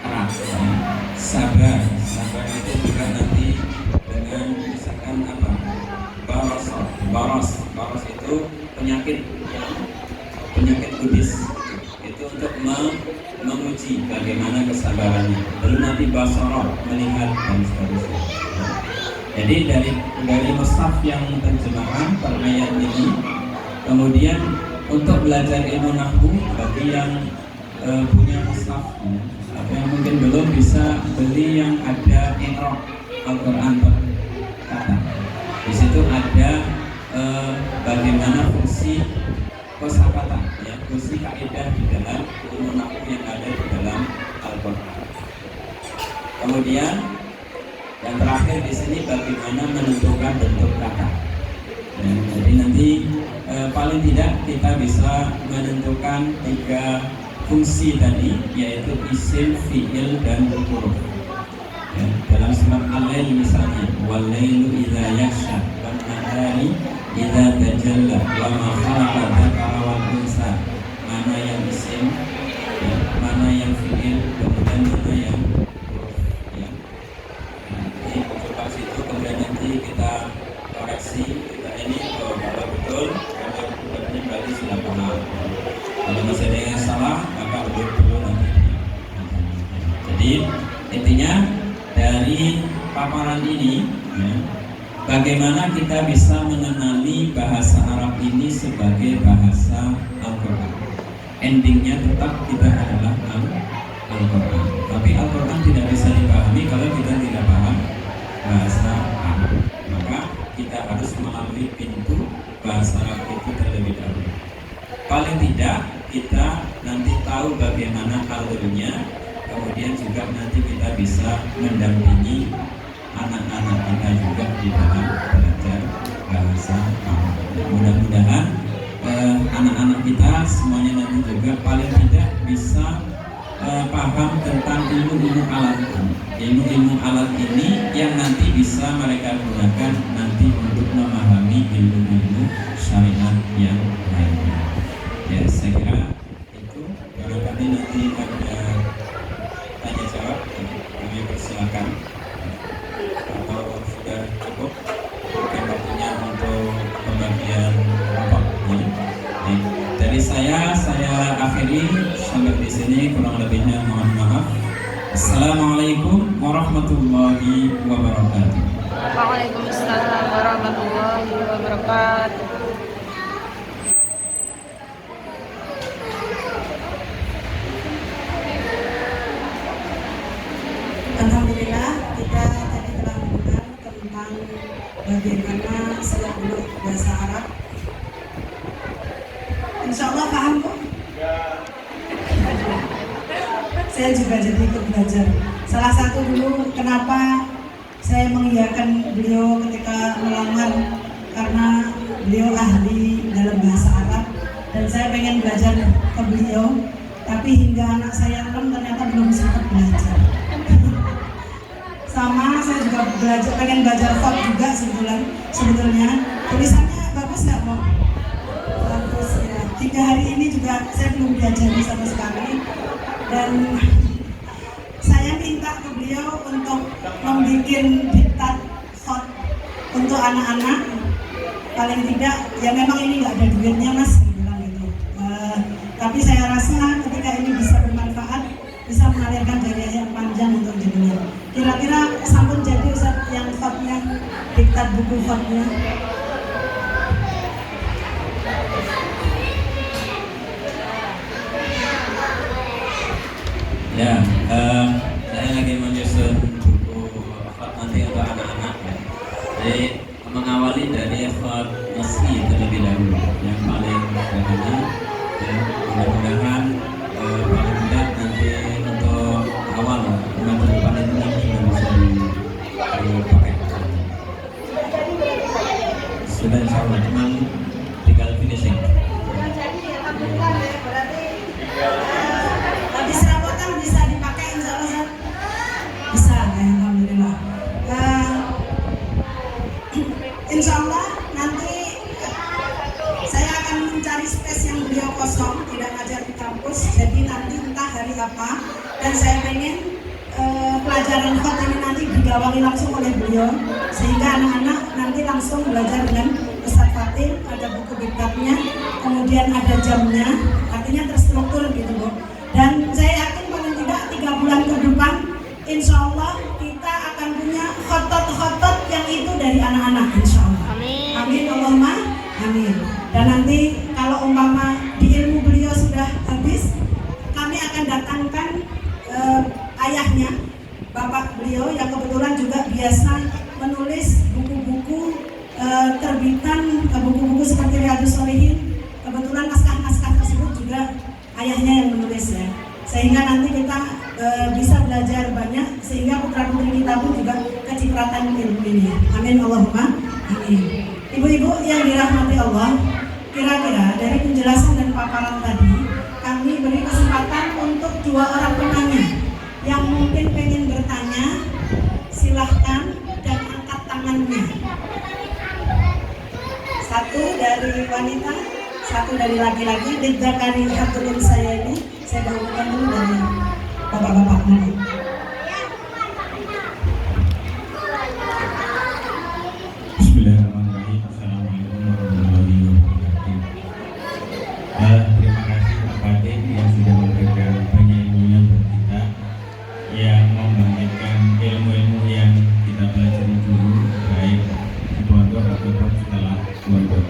Speaker 1: erat. Ya. Sabar itu juga nanti dengan misalkan apa? Baros itu penyakit kudis. Itu untuk menguji bagaimana kesabarannya. Belum nanti basoro melihat dan seterusnya. Jadi dari mushaf yang terjemahan per ayat ini, kemudian untuk belajar ilmu nahwu bagi yang punya mushaf, atau yang mungkin belum, bisa beli yang ada i'rab Al-Quran per kata. Di situ ada bagaimana fungsi kosakata, ya, fungsi kaidah di dalam ilmu nahwu yang ada di dalam Al-Quran. Kemudian yang terakhir di sini bagaimana menentukan bentuk kata. Ya, jadi nanti paling tidak kita bisa menentukan 3 fungsi tadi, yaitu isim, fi'il, dan huruf. Ya, dalam surat Al-Lail misalnya, wal-lailu idza yaghsha wan nahari idza tajalla wa ma khalaqa dzakara wal unsa. Mana yang isim, ya, mana yang fi'il, kemudian mana yang huruf, ya. Nanti coba situ, kemudian nanti kita koreksi kita ini kalau betul, kalau betul berarti sudah paham. Kalau masih ada yang salah, maka betul nanti. Jadi intinya dari paparan ini, ya, bagaimana kita bisa mengenali bahasa Arab ini sebagai bahasa Al-Quran. Endingnya tetap kita adalah Al-Quran. Tapi Al-Quran tidak bisa dipahami kalau kita tidak paham bahasa Arab. Maka kita harus melalui pintu bahasa Arab itu terlebih dahulu. Paling tidak kita nanti tahu bagaimana alurnya. Kemudian juga nanti kita bisa mendampingi anak-anak kita juga di dalam belajar bahasa Arab. Mudah-mudahan anak-anak kita semuanya nanti juga paling tidak bisa paham tentang ilmu-ilmu alat ini. Ilmu-ilmu alat ini yang nanti bisa mereka gunakan nanti untuk memahami ilmu-ilmu syariat yang lainnya. Ya, saya kira itu. Barangkali nanti ada tanya jawab, kami persilakan. Atau sudah cukup mungkin waktunya untuk pembagian kelompok. Dari saya akhiri sampai di sini, kurang lebihnya mohon maaf. Assalamualaikum warahmatullahi wabarakatuh.
Speaker 2: Waalaikumsalam warahmatullahi wabarakatuh.
Speaker 4: Alhamdulillah, kita tadi telah mendengar tentang bagaimana seluk-beluk bahasa Arab. Insya Allah paham kok. Saya juga jadi ikut belajar. Salah satu dulu kenapa saya mengiyakan beliau ketika melamar, karena beliau ahli dalam bahasa Arab dan saya pengen belajar ke beliau. Tapi hingga anak saya 6 ternyata belum sempat belajar. Sama saya juga pengen belajar font juga sebetulnya. Tulisannya bagus nggak, Mo? Bagus ya. hingga hari ini juga saya belum diajari sama sekali. Dan saya minta ke beliau untuk membuat diktat khot untuk anak-anak. Paling tidak, ya memang ini nggak ada duitnya mas, saya bilang gitu. Tapi saya rasa ketika ini bisa bermanfaat, bisa mengalirkan jariah yang panjang untuk jenengan. Kira-kira sampun jadi Ustaz yang khotnya, diktat buku khotnya.
Speaker 1: Ya, saya lagi menyusun buku khot nanti untuk anak-anak. Jadi mengawali dari khot meski terlebih dahulu, yang paling sederhana. Ya, mudah-mudahan paling tidak nanti untuk awal masa depan itu sudah bisa dipakai. Sudah insya Allah, cuman tinggal finishing.
Speaker 4: Habis rapotan bisa dipakai insya Allah. Bisa, ya, alhamdulillah. Insya Allah nanti saya akan mencari space yang beliau kosong, tidak ngajar di kampus. Jadi nanti entah hari apa, dan saya pengen pelajaran khot ini nanti digawangi langsung oleh beliau, sehingga anak-anak nanti langsung belajar dengan Ustaz Fatin. Ada buku diktatnya, kemudian ada jamnya, artinya terstruktur gitu Bu. Dan saya yakin paling tidak 3 bulan ke depan, insya Allah kita akan punya khotot-khotot yang itu dari anak-anak, insya Allah.
Speaker 2: Amin.
Speaker 4: Amin Allahumma amin. Dan nanti kalau umpama di ilmu beliau sudah habis, kami akan datangkan ayahnya, bapak beliau yang kebetulan juga biasa menulis buku-buku terbitan, buku-buku seperti Riyadhus Shalihin. Kebetulan naskah-naskah tersebut juga ayahnya yang menulis ya. Sehingga nanti kita bisa belajar banyak, sehingga putra-putri kita pun juga kecipratan ilmu ini. Amin Allahumma amin. Ibu-ibu yang dirahmati Allah, kira-kira dari penjelasan dan paparan tadi, kami beri kesempatan untuk 2 orang penanya yang mungkin pengen bertanya. Silahkan dan angkat tangannya. 1 dari wanita, 1 dari laki-laki. Didzakari haturun saya ini, saya dahulukan dulu dari bapak-bapak dulu.
Speaker 5: Bismillahirrahmanirrahim. Assalamualaikum warahmatullahi wabarakatuh. Terima kasih Pak Fatin yang sudah memberikan banyak ilmunya buat kita, yang membagikan ilmu-ilmu yang kita pelajari dulu, baik di pondok ataupun setelah pondok.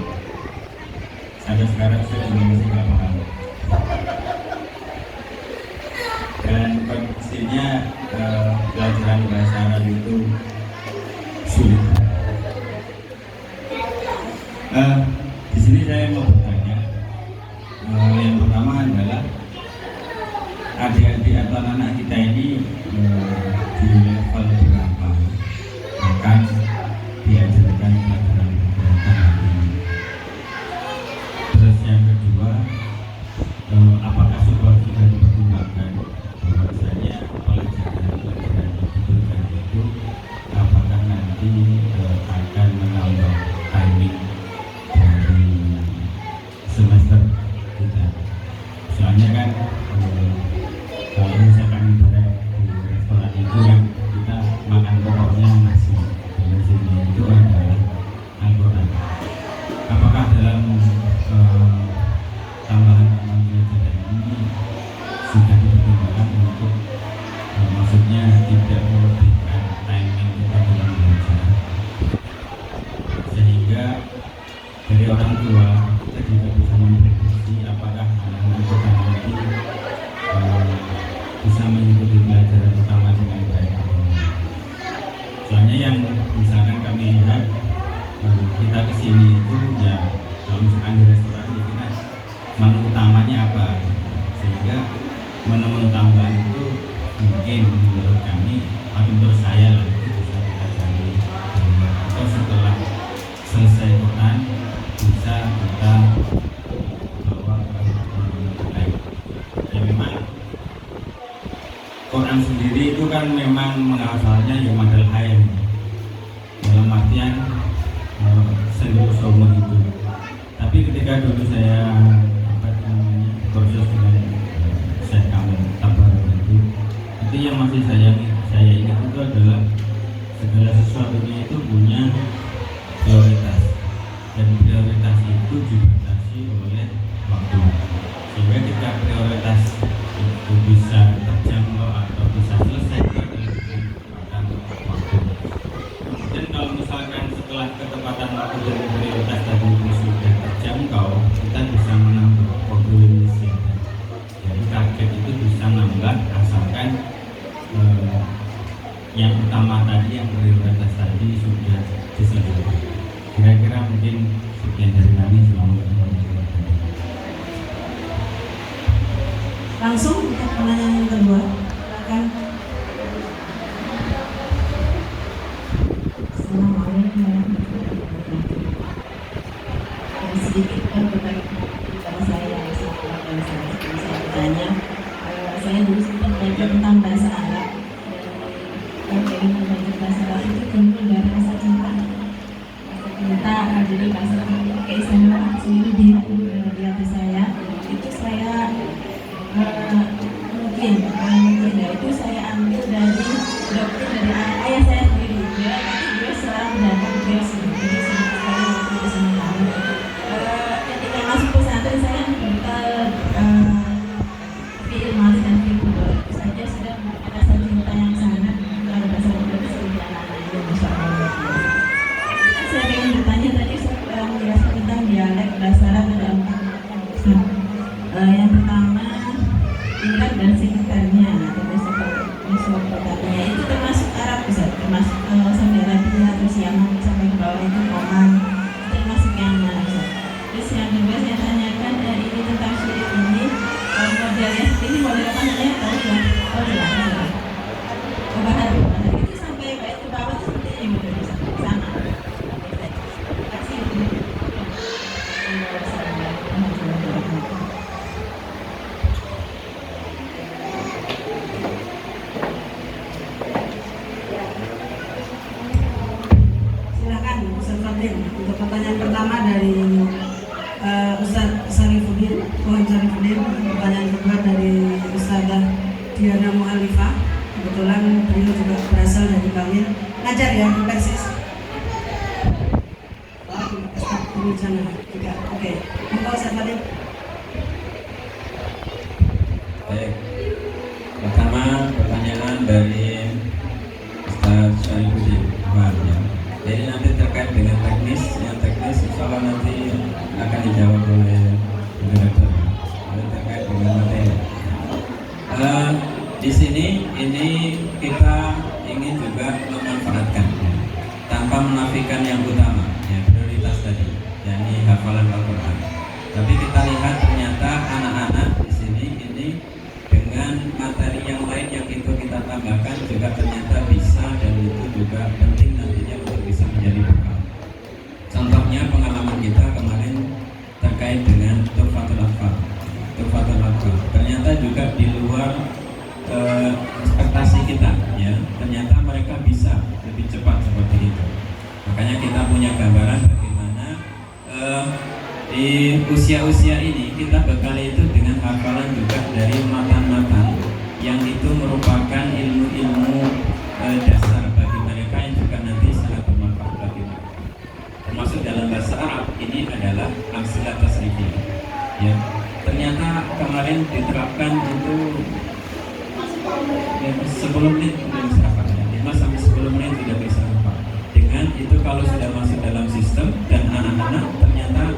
Speaker 5: Sampai sekarang saya juga masih nggak paham. Dan pastinya pelajaran bahasa Arab itu sulit. Di sini saya mau bertanya. Yang pertama adalah adik-adik atau anak kita ini di level berapa akan diajarkan pelajaran berapa ini. Terus yang kedua, apakah sudah dipertimbangkan bahwasanya pelajaran-pelajaran yang diberikan itu apakah nanti akan menambah timing dari semester kita. Soalnya kan kalau misalkan ibarat di restoran itu yang kita makan pokoknya nasi, dan nasinya itu adalah Al-Quran. Apakah dalam tambahan pelajaran ini sudah dipertimbangkan untuk maksudnya tidak melebihkan timing kita dalam belajar, sehingga dari orang tua kita juga bisa memprediksi apakah anak-anak kita nanti bisa mengikuti pelajaran utama dengan baik. Soalnya yang misalkan kami lihat kita kesini itu ya, kalau misalkan di restoran ini kita menu utamanya apa, sehingga menu-menu tambahan itu mungkin menurut kami atau menurut saya lah itu bisa kita cari atau setelah selesai Quran bisa kita bawa ke lain. Ya memang Quran sendiri itu kan memang menghafalnya ya modal hayal, dalam artian sendiri usaha itu. Tapi ketika dulu saya Tapi yang masih saya ingat itu adalah segala sesuatunya itu punya prioritas, dan prioritas itu dibatasi oleh waktu. Sehingga ketika prioritas itu bisa terjangkau atau bisa selesai itu adalah ketepatan waktu. Dan kalau misalkan setelah ketepatan waktu dan prioritas tadi itu sudah terjangkau, kita bisa menambah probabilitasnya. Jadi target itu bisa nambah asalkan yang utama tadi, yang prioritas tadi sudah diselesaikan. Kira-kira mungkin sekian dari kami.
Speaker 4: Langsung untuk pertanyaan yang kedua, silakan.
Speaker 6: Assalamualaikum warahmatullahi wabarakatuh. Sedikit berbagi kepada saya setelah saya bertanya. Saya dulu sempat belajar tentang bahasa Arab. Dan ingin belajar bahasa Arab itu timbul dari rasa cinta. Jadi bahasa keistimewaan sendiri di hati saya. Itu saya mungkin ya, itu saya ambil dari doktrin dari ayah saya sendiri. Dia selalu mendadak dia sendiri sekali waktu di sini. Ketika masuk pesantren saya mendapat fi'il madhi dan fi'il mudhari. Itu saja sudah rasa cinta yang sangat luar biasa seperti anak-anak Masya Allah. Saya ingin bertanya tadi menjelaskan tentang dialek bahasa Arab ada 4 yang pertama Irak dan sekitarnya, atau Mesopotamia itu termasuk Arab, Ustaz, termasuk sampai Arabia, terus Yaman sampai ke bawah itu Oman, termasuk yang mana, Ustaz? Terus yang kedua saya tanyakan ini tentang syirik ini, modelnya ini model apa namanya? Tahu ya? Oh ya, bahar itu sampai baik ke bawah itu seperti ini modelnya, sama. Terima kasih.
Speaker 4: Silakan Ustaz Fadil untuk pertanyaan pertama dari Ustaz Sarifudin, pertanyaan kedua dari Ustazah Diana Mu'alifah. Kebetulan beliau juga berasal dari Bangil, ngajar ya di Persis. Di sana juga. Oke, monggo Ustaz Fadil.
Speaker 1: Baik. Pertama pertanyaan dari Ustaz Syarifuddin. Ya. Jadi nanti terkait dengan teknis, yang teknis insya Allah nanti akan dijawab oleh direktur. Lalu terkait dengan materi. Di sini ini kita ingin juga memanfaatkan ya, tanpa menafikan yang utama, ya, prioritas tadi, yakni hafalan Al-Quran. Tapi kita lihat ternyata anak-anak di sini ini dengan materi yang lain yang itu kita tambahkan juga ternyata bisa, dan itu juga penting nantinya untuk bisa menjadi bekal. Contohnya pengalaman kita kemarin terkait dengan Tuhfatul Atfal. Ternyata juga di luar ekspektasi kita, ya. Ternyata mereka bisa lebih cepat seperti itu. Makanya kita punya gambaran bagaimana di usia-usia ini kita bekali itu dengan hafalan juga dari matan-matan yang itu merupakan ilmu-ilmu dasar bagi mereka yang juga nanti sangat bermanfaat bagi mereka. Termasuk dalam bahasa Arab ini adalah amsilah tasrifiyah. Ya, ternyata kemarin diterapkan itu ya, 10 menit sudah bisa hafal, ya. 5 sampai 10 menit sudah bisa hafal. Dengan itu kalau sudah masuk dalam sistem dan anak-anak ternyata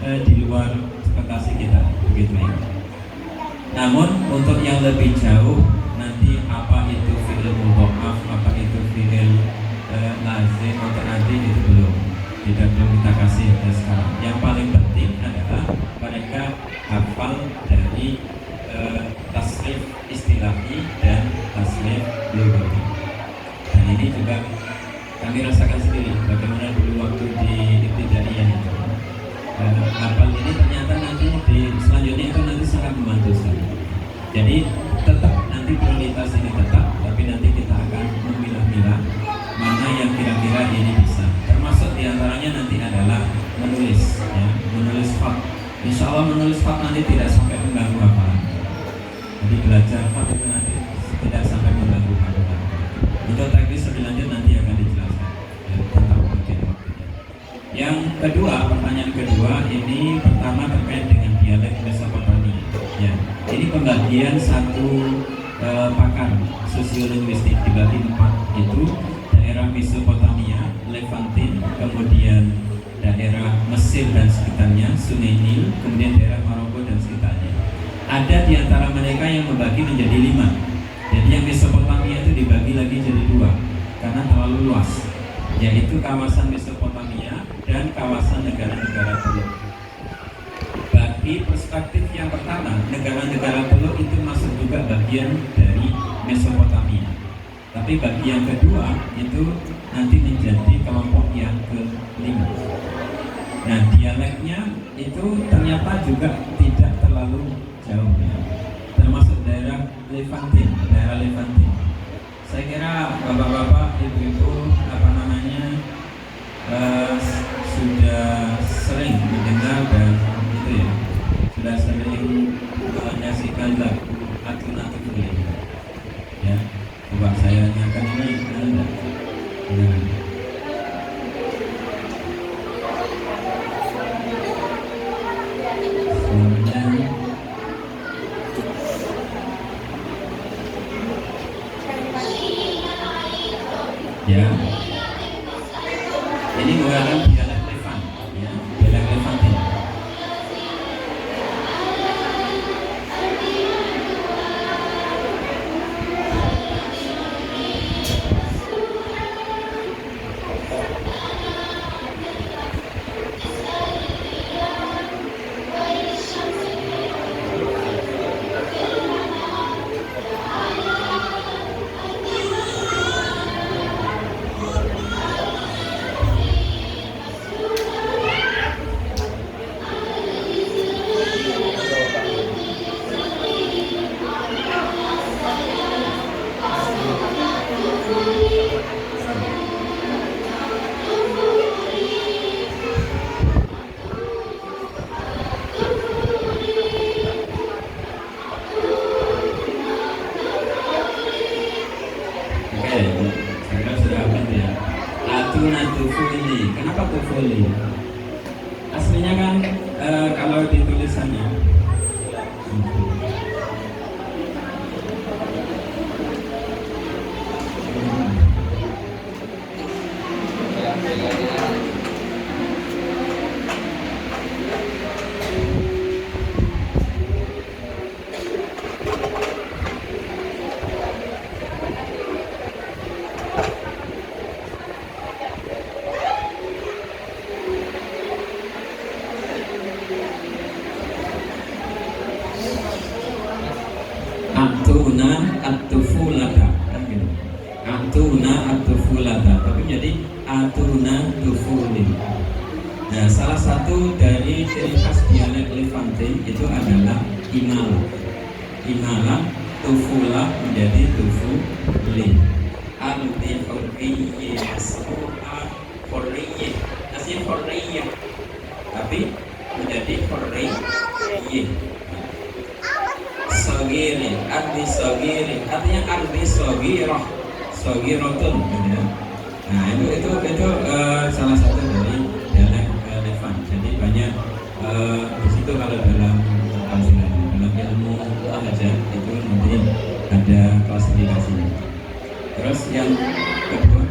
Speaker 1: di luar ekspektasi kita, begitu ya. Namun untuk yang lebih jauh nanti apa itu fi'il mudhaf, apa itu fi'il lazim atau nanti itu belum kita kasih ya sekarang. Yang paling penting adalah mereka hafal dari tasrif istilahi dan tasrif lugawi. Dan ini juga kami rasakan sendiri bagaimana dulu waktu di ibtidaiyah itu. Hafal ini ternyata nanti di selanjutnya itu nanti sangat membantu sekali. Jadi tetap nanti prioritas ini tetap, tapi nanti kita akan memilah-milah mana yang kira-kira ini bisa. Termasuk diantaranya nanti adalah menulis, ya, menulis fat. Insya Allah menulis fat nanti tidak sampai mengganggu hafalan. Jadi belajar fat itu nanti tidak sampai mengganggu kedua, pertanyaan kedua ini pertama terkait dengan dialek Mesopotamia. Ya, ini pembagian satu pakar sosiolinguistik dibagi 4, itu daerah Mesopotamia, Levantin, kemudian daerah Mesir dan sekitarnya, Sungai Nil, kemudian daerah Maroko dan sekitarnya. Ada di antara mereka yang membagi menjadi 5. Jadi yang Mesopotamia itu dibagi lagi jadi 2 karena terlalu luas, yaitu kawasan Mesopotamia dan kawasan negara-negara Teluk. Bagi perspektif yang pertama, negara-negara Teluk itu masuk juga bagian dari Mesopotamia. Tapi bagi yang kedua itu nanti menjadi kelompok yang ke-5. Nah, dialeknya itu ternyata juga tidak terlalu jauh ya. Termasuk daerah Levantin, Saya kira bapak-bapak, ibu-ibu sudah sering mendengar dan itu ya, sudah sering menyaksikan lagu Atu-Atu Fuli. Ya, coba saya nyanyikan ini ada. Nah. Ya, ini menggunakan dialek Levant, ya, dialek Levantin. Tufuli. Kenapa Tufuli? Aslinya kan kalau di tulisannya At-tufulata, kan gitu. At-tufulata, tapi jadi atuna tufuli. Nah, salah satu dari ciri khas dialek Levantin itu adalah imala. Imala, tufula menjadi tufuli. Arti hurriyah, hurriyah, aslinya hurriyah, tapi menjadi hurriyah. Sogiri, arti sogiri, artinya arti sogirah, sogirotun, gitu ya. Nah itu salah satu dari dialek Levant. Jadi banyak di situ kalau dalam ilmu aja itu nanti ada klasifikasinya. Terus yang kedua,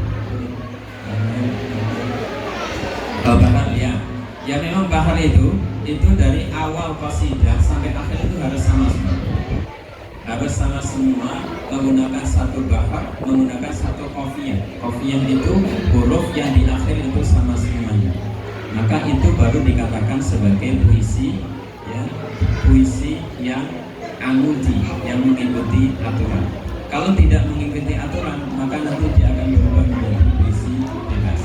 Speaker 1: bahar ya memang bahar itu dari awal qasidah sampai akhir itu harus sama semua. Harus sama semua, menggunakan satu bahar, menggunakan satu qafiyah. Qafiyah itu huruf yang di akhir itu sama semuanya. Maka itu baru dikatakan sebagai puisi, ya, puisi yang amudi, yang mengikuti aturan. Kalau tidak mengikuti aturan, maka nanti dia akan berubah menjadi puisi bebas.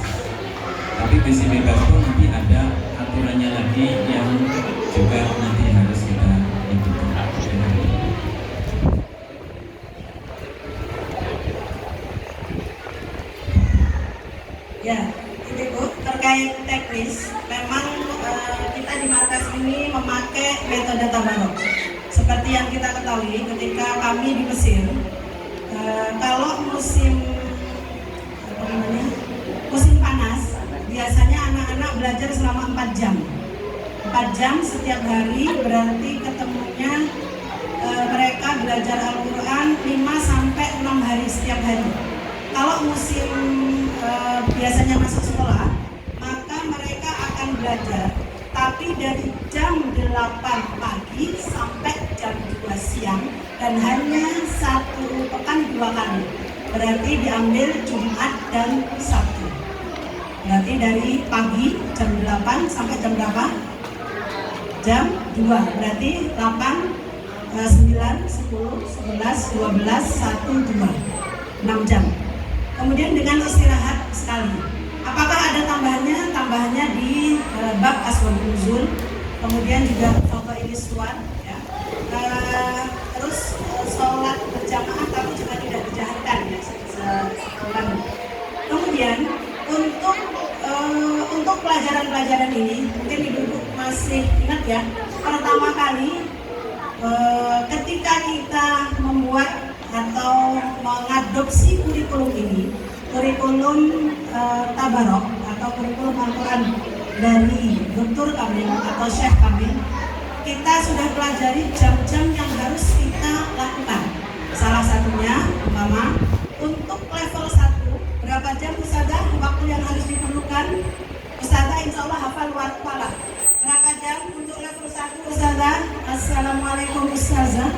Speaker 1: Tapi puisi bebas pun nanti ada aturannya lagi yang juga nanti harus kita ikuti.
Speaker 4: Ya, itu Bu, terkait teknis, memang kita di markas ini memakai metode tabarok. Seperti yang kita ketahui ketika kami di Mesir, kalau musim panas, biasanya anak-anak belajar selama 4 jam. 4 jam setiap hari, berarti ketemunya mereka belajar Al-Quran 5 sampai 6 hari setiap hari. Kalau musim biasanya masuk sekolah, maka mereka akan belajar, tapi dari jam 8 pagi sampai jam 2 siang, dan hanya 1 pekan 2 kali. Berarti diambil Jumat dan Sabtu. Berarti dari pagi jam 8 sampai jam berapa? Jam 2. Berarti 8, 9, 10, 11, 12, 1, 2. 6 jam. Kemudian dengan istirahat sekali. Apakah ada tambahannya? Tambahannya di bab Asbabun Nuzul. Kemudian juga Fadhail Suwar, ya. Terus sholat berjamaah tapi juga tidak dijaharkan, ya. Kemudian untuk pelajaran-pelajaran ini, mungkin ibu-ibu masih ingat ya, pertama kali ketika kita membuat atau mengadopsi kurikulum ini, kurikulum Tabarok atau kurikulum Al-Quran dari Dr. Kamil atau Syekh Kamil, kita sudah pelajari jam-jam yang harus kita lakukan. Salah satunya, umpama untuk level 1, berapa jam Ustazah waktu yang harus diperlukan? Ustazah insya Allah hafal walah. Berapa jam untuk level 1 Ustazah? Assalamualaikum Ustazah.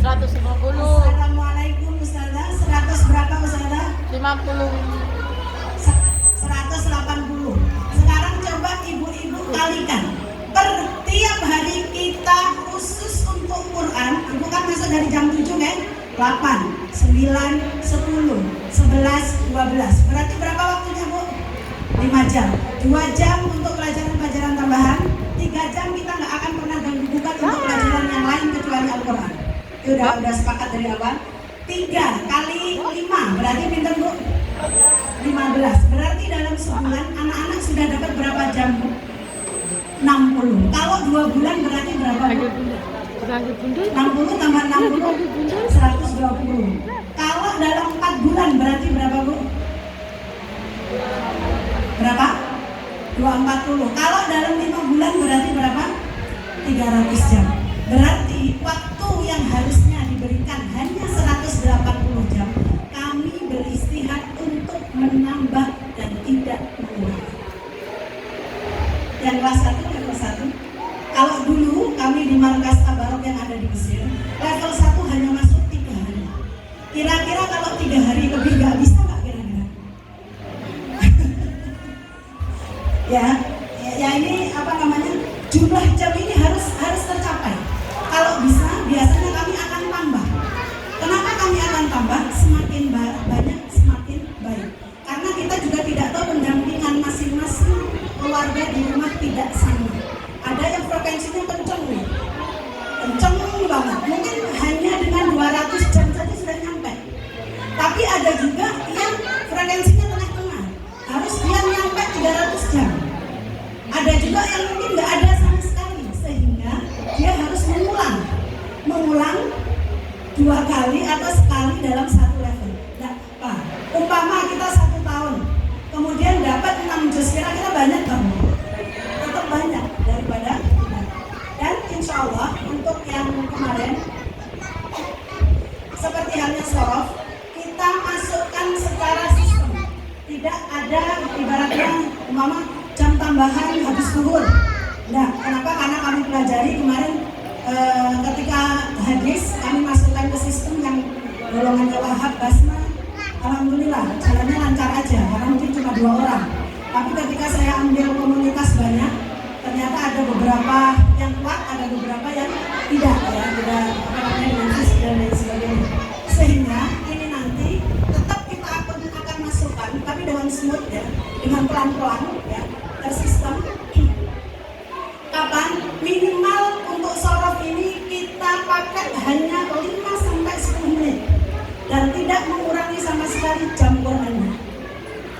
Speaker 2: 150,
Speaker 4: Assalamualaikum Ustazah. 100 berapa Ustazah?
Speaker 2: 50.
Speaker 4: 180. Sekarang coba ibu-ibu kalikan. Per tiap hari kita khusus untuk Quran, ibu kan masuk dari jam 7 kan? 8, 9, 10, 11, 12. Berarti berapa waktunya Bu? 5 jam. 2 jam untuk pelajaran-pelajaran tambahan. 3 jam kita nggak akan pernah ganggu gugat untuk pelajaran yang lain kecuali Al-Quran. Itu udah sepakat dari awal. 3 kali 5 berarti pinter Bu? 15. Berarti dalam sebulan anak-anak sudah dapat berapa jam Bu? 60. Kalau 2 bulan berarti berapa Bu? 60 tambah 60 120. Kalau dalam 4 bulan berarti berapa Bu? Berapa? 240. Kalau dalam 5 bulan berarti berapa? 300 jam. Berarti waktu yang harusnya diberikan hanya 180 jam. Kami beristihad untuk menambah dan tidak mengurangi. Yang kelas 1, level 1. Kalau dulu kami di markas Tabarok yang ada di Mesir, level 1 hanya masuk 3 hari. Kira-kira kalau 3 hari lebih nggak bisa nggak kira-kira? ya ini apa namanya, jumlah jam ini harus tercapai. Kalau bisa, biasanya kami akan tambah. Kenapa kami akan tambah? Semakin banyak semakin baik. Karena kita juga tidak tahu pendampingan masing-masing keluarga di rumah tidak sama. Ada yang frekuensinya kenceng nih, kenceng banget. Mungkin hanya dengan 200 jam saja sudah nyampe. Tapi ada juga yang frekuensinya tengah-tengah, harus dia nyampe 300 jam. Ada juga yang mungkin nggak ada sama sekali, sehingga dia harus mengulang 2 kali atau sekali dalam 1 level. Nah, umpama kita 1 tahun, kemudian dapat 6 juz, kira-kira banyak kan? Tetap banyak daripada tidak. Dan insya Allah untuk yang kemarin, seperti halnya sorof, kita masukkan secara sistem. Tidak ada ibaratnya umpama jam tambahan habis zuhur. Nah, kenapa? Karena kami pelajari kemarin ketika hadis kami masukkan ke sistem yang golongan Wahab Basma. Alhamdulillah jalannya lancar aja, karena mungkin cuma 2 orang. Tapi ketika saya ambil komunitas banyak, ternyata ada beberapa yang kuat, ada beberapa yang tidak, ya, tidak apa namanya dengan fisik dan lain sebagainya. Sehingga ini nanti tetap kita akan masukkan, tapi dengan smooth ya, dengan pelan-pelan ya, tersistem. Kapan? Minimal untuk sorof ini kita pakai hanya 5-10 menit dan tidak mengurangi sama sekali jam Qurannya.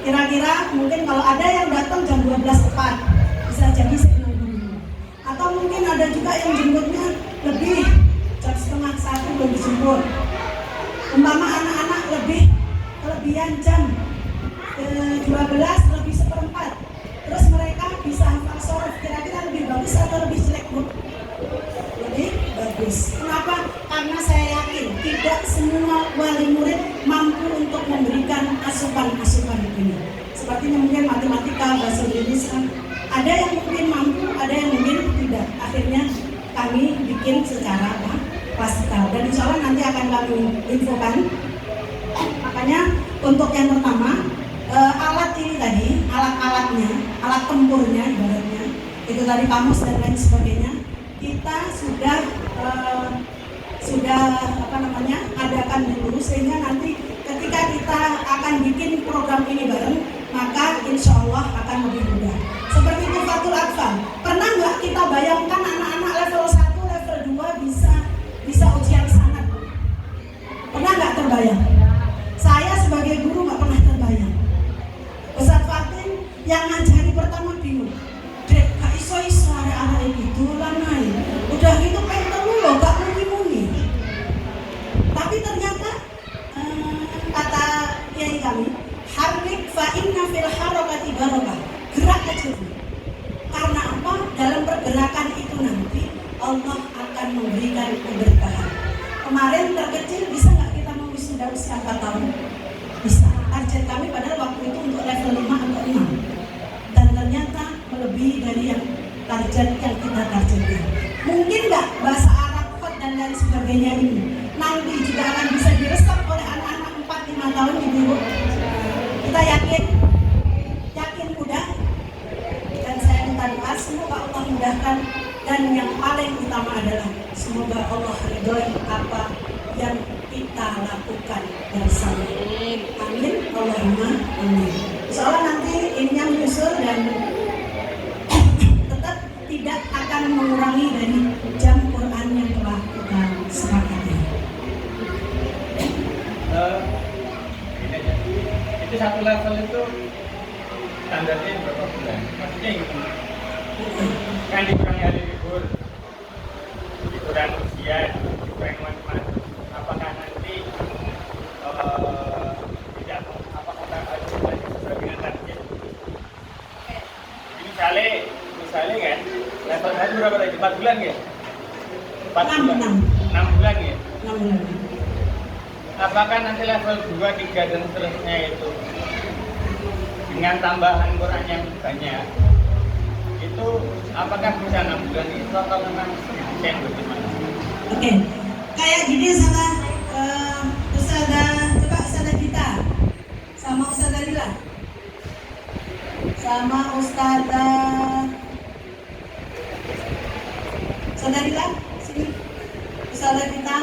Speaker 4: Kira-kira mungkin kalau ada yang datang jam 12 tepat, bisa jadi sebelum dulu. Atau mungkin ada juga yang jemputnya lebih, jam 12:30 belum dijemput. Umpama anak-anak kelebihan jam 12 lebih 1/4, terus mereka bisa hafal sorof, kira-kira lebih bagus atau lebih jelek, Bu? Lebih bagus. Kenapa? Karena saya yakin tidak semua wali murid mampu untuk memberikan asupan-asupan ini. Sepertinya mungkin matematika, bahasa Indonesia, ada yang mungkin mampu, ada yang mungkin tidak. Akhirnya kami bikin secara klasikal dan insya Allah nanti akan kami infokan. Makanya untuk yang pertama, alat ini tadi, alat-alatnya, alat tempurnya ibaratnya, itu tadi kamus dan lain sebagainya, kita sudah adakan dulu, sehingga nanti ketika kita akan bikin program ini bareng, maka insya Allah akan lebih mudah. Seperti Tufatul Atfal, pernah nggak kita bayangkan anak-anak level 1, level 2 bisa ujian sanad? Pernah nggak terbayang? Saya sebagai guru nggak pernah terbayang. Ustadz Fatin yang ngajari pertama bingung, Dek, gak iso-iso arek-arek gitu lah naik. Udah gitu pengen temu loh, gak mungkin-mungkin. Tapi ternyata kata kiai kami, harrik fa inna fil harakati barakah. Gerak aja. Karena apa? Dalam pergerakan itu nanti Allah akan memberikan keberkahan. Kemarin terkecil bisa nggak kita mau wisuda usia 4 tahun? Bisa. Target kami padahal waktu itu untuk level 5 atau 6. Dan ternyata melebihi dari yang target yang kita targetkan. Mungkin nggak bahasa Arab, Qad dan lain sebagainya ini nanti juga akan bisa diresap oleh anak-anak 4-5 tahun Ibu. Kita yakin mudah. Dan saya minta doa semoga Allah mudahkan, dan yang paling utama adalah semoga Allah ridhoi apa yang kita lakukan bersama. Amin. Allahumma amin. Insyaallah nanti ininya menyusul dan tetap tidak akan mengurangi dari jam Quran yang telah kita sepakati.
Speaker 5: Itu satu level itu standarnya berapa bulan? Maksudnya gitu. Kan dikurangi hari libur, dikurangi ujian, dikurangi macam-macam. Apakah nanti tidak apakah harus sesuai dengan target? Misalnya kan level 1 berapa tadi? 4 bulan ya? 4 bulan. 6 bulan ya?
Speaker 4: 6 bulan.
Speaker 5: Apakah nanti level 2, 3 dan seterusnya itu dengan tambahan Quran yang banyak itu apakah bisa 6 bulan itu atau memang sedikit bagaimana?
Speaker 4: Oke, kayak gini sama Ustazah Dita sama Ustazah Lila sama Ustazah Lila sini, Ustazah Dita,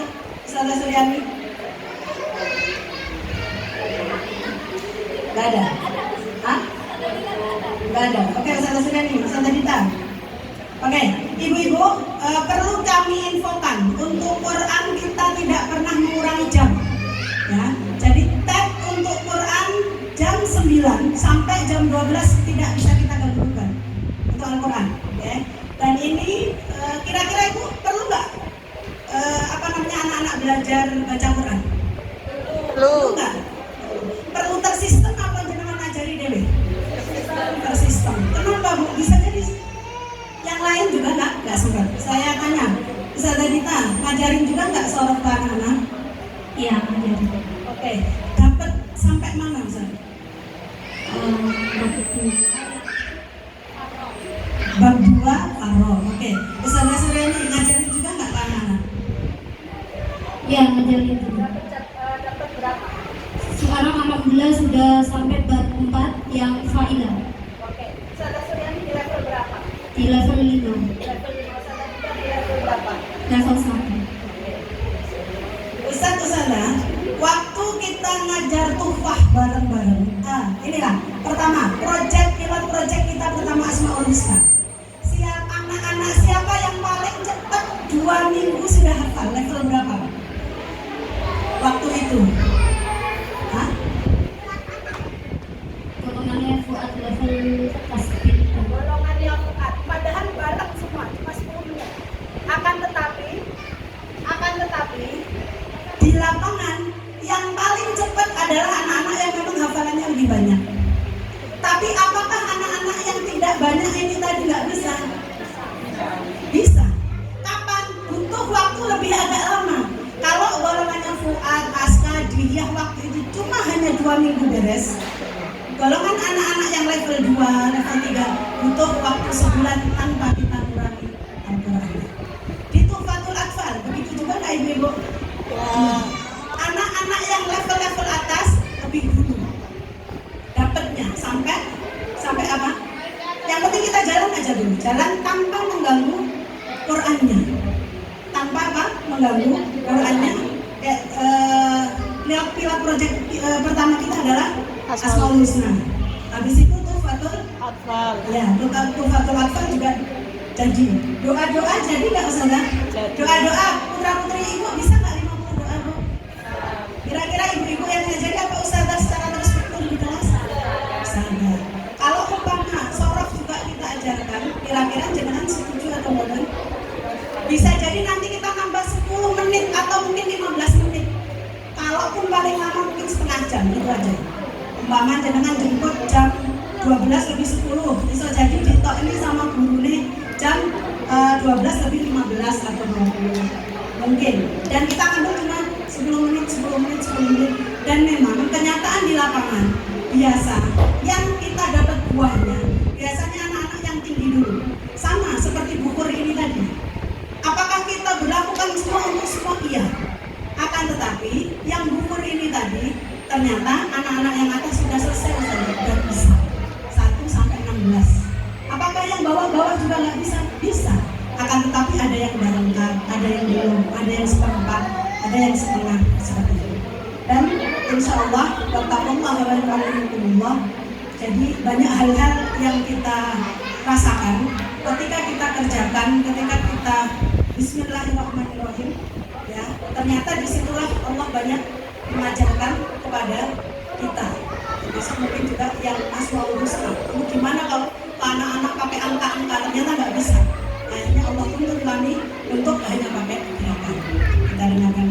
Speaker 4: Ustazah Suryani. Gak ada? Hah? Gak ada. Oke, Ustazah Suryani, Ustazah Dita. Oke, ibu-ibu, perlu kami infokan, untuk Quran kita tidak pernah mengurangi jam. Ya, jadi tag untuk Quran jam 9 sampai jam 12 tidak bisa kita gabungkan untuk Al-Quran. Okay? Dan ini kira-kira ibu perlu nggak anak-anak belajar baca Quran? Perlu nggak? Perlu tersistem apa jenengan ajari dewe? Tersistem. Kenapa Bu? Bisa jadi yang lain juga nggak sempat. Saya tanya, Ustazah Dita, ngajarin juga nggak sorof ke anak-anak?
Speaker 6: Iya, ngajarin.
Speaker 4: Oke, dapat sampai mana Ustaz? Bab 2 Faro. Oke, Ustazah Suryani ngajarin juga nggak ke anak-anak?
Speaker 7: Ya, ngajarin juga.
Speaker 4: Dapat berapa?
Speaker 7: Sekarang alhamdulillah sudah sampai bab 4 yang fa'ilah.
Speaker 4: Oke, Ustazah Suryani di level berapa?
Speaker 7: Di level 5.
Speaker 4: Level 5, Ustazah Dita di level berapa?
Speaker 7: Level 1.
Speaker 4: Ustazah, waktu kita ngajar tufah bareng-bareng, inilah pertama pilot project kita pertama Asmaul Husna. Anak-anak siapa yang paling cepat 2 minggu sudah hafal? Level berapa waktu itu? Hah?
Speaker 7: Golongannya Fuad level tasbih.
Speaker 4: Golongannya Fuad, padahal bareng semua cuma 10 menit. Akan tetapi di lapangan yang paling cepat adalah anak-anak yang memang hafalannya lebih banyak. Tapi apakah anak-anak anak-anak yang tidak banyak ini tadi nggak bisa? Bisa. Kapan? Butuh waktu lebih agak lama. Kalau golongannya Fuad, Aska, Diyah waktu itu cuma hanya 2 minggu beres. Golongan anak-anak yang level 2, level 3 butuh waktu sebulan tanpa kita kurangi Al-Quran. Di Tuhfatul Atfal, begitu juga Kak Ibu-Ibu. Anak-anak yang level-level atas lebih dulu dapatnya sampai apa? Yang penting kita jalan aja dulu, jalan tanpa mengganggu Qurannya, tanpa apa? Mengganggu Qurannya. Pilot project pertama kita adalah Asmaul Husna. Habis itu Tuhfatul Atfal. Ya, Tuhfatul Atfal juga jadi. Doa-doa jadi nggak Ustazah? Doa-doa putra-putri ibu bisa nggak 50 doa Bu? Kira-kira ibu-ibu yang ngajari apa Ustazah secara terstruktur di kelas? Sabar. Kalau umpama sorof juga kita ajarkan, kira-kira jangan setuju atau bodoh? Bisa jadi nanti kita nambah 10 menit atau mungkin 15 menit. Kalaupun paling lama mungkin setengah jam, itu aja. Umpama jenengan jemput jam 12 lebih 10, bisa jadi ditok ini sama guru nih jam 12 lebih 15 atau 20 mungkin. Dan kita ambil cuma 10 menit. Dan memang kenyataan di lapangan biasa yang kita dapat buahnya biasanya anak-anak yang tinggi dulu. Sama seperti bukur ini tadi. Apakah kita berlakukan semua untuk semua? Iya. Akan tetapi yang bukur ini tadi ternyata anak-anak yang atas sudah selesai sudah bisa 1 sampai 16. Apakah yang bawah-bawah juga nggak bisa? Bisa. Akan tetapi ada yang udah lengkap, ada yang belum, ada yang seperempat, ada yang setengah seperti itu. Dan insya Allah jadi banyak hal-hal yang kita rasakan ketika kita kerjakan, ketika kita Bismillahirrahmanirrahim. Ya, ternyata disitulah Allah banyak mengajarkan kepada kita. Bisa mungkin juga yang Asmaul Husna. Gimana kalau anak-anak pakai angka-angka ternyata nggak bisa. Akhirnya Allah tuntut kami untuk hanya pakai gerakan. Kita dengarkan.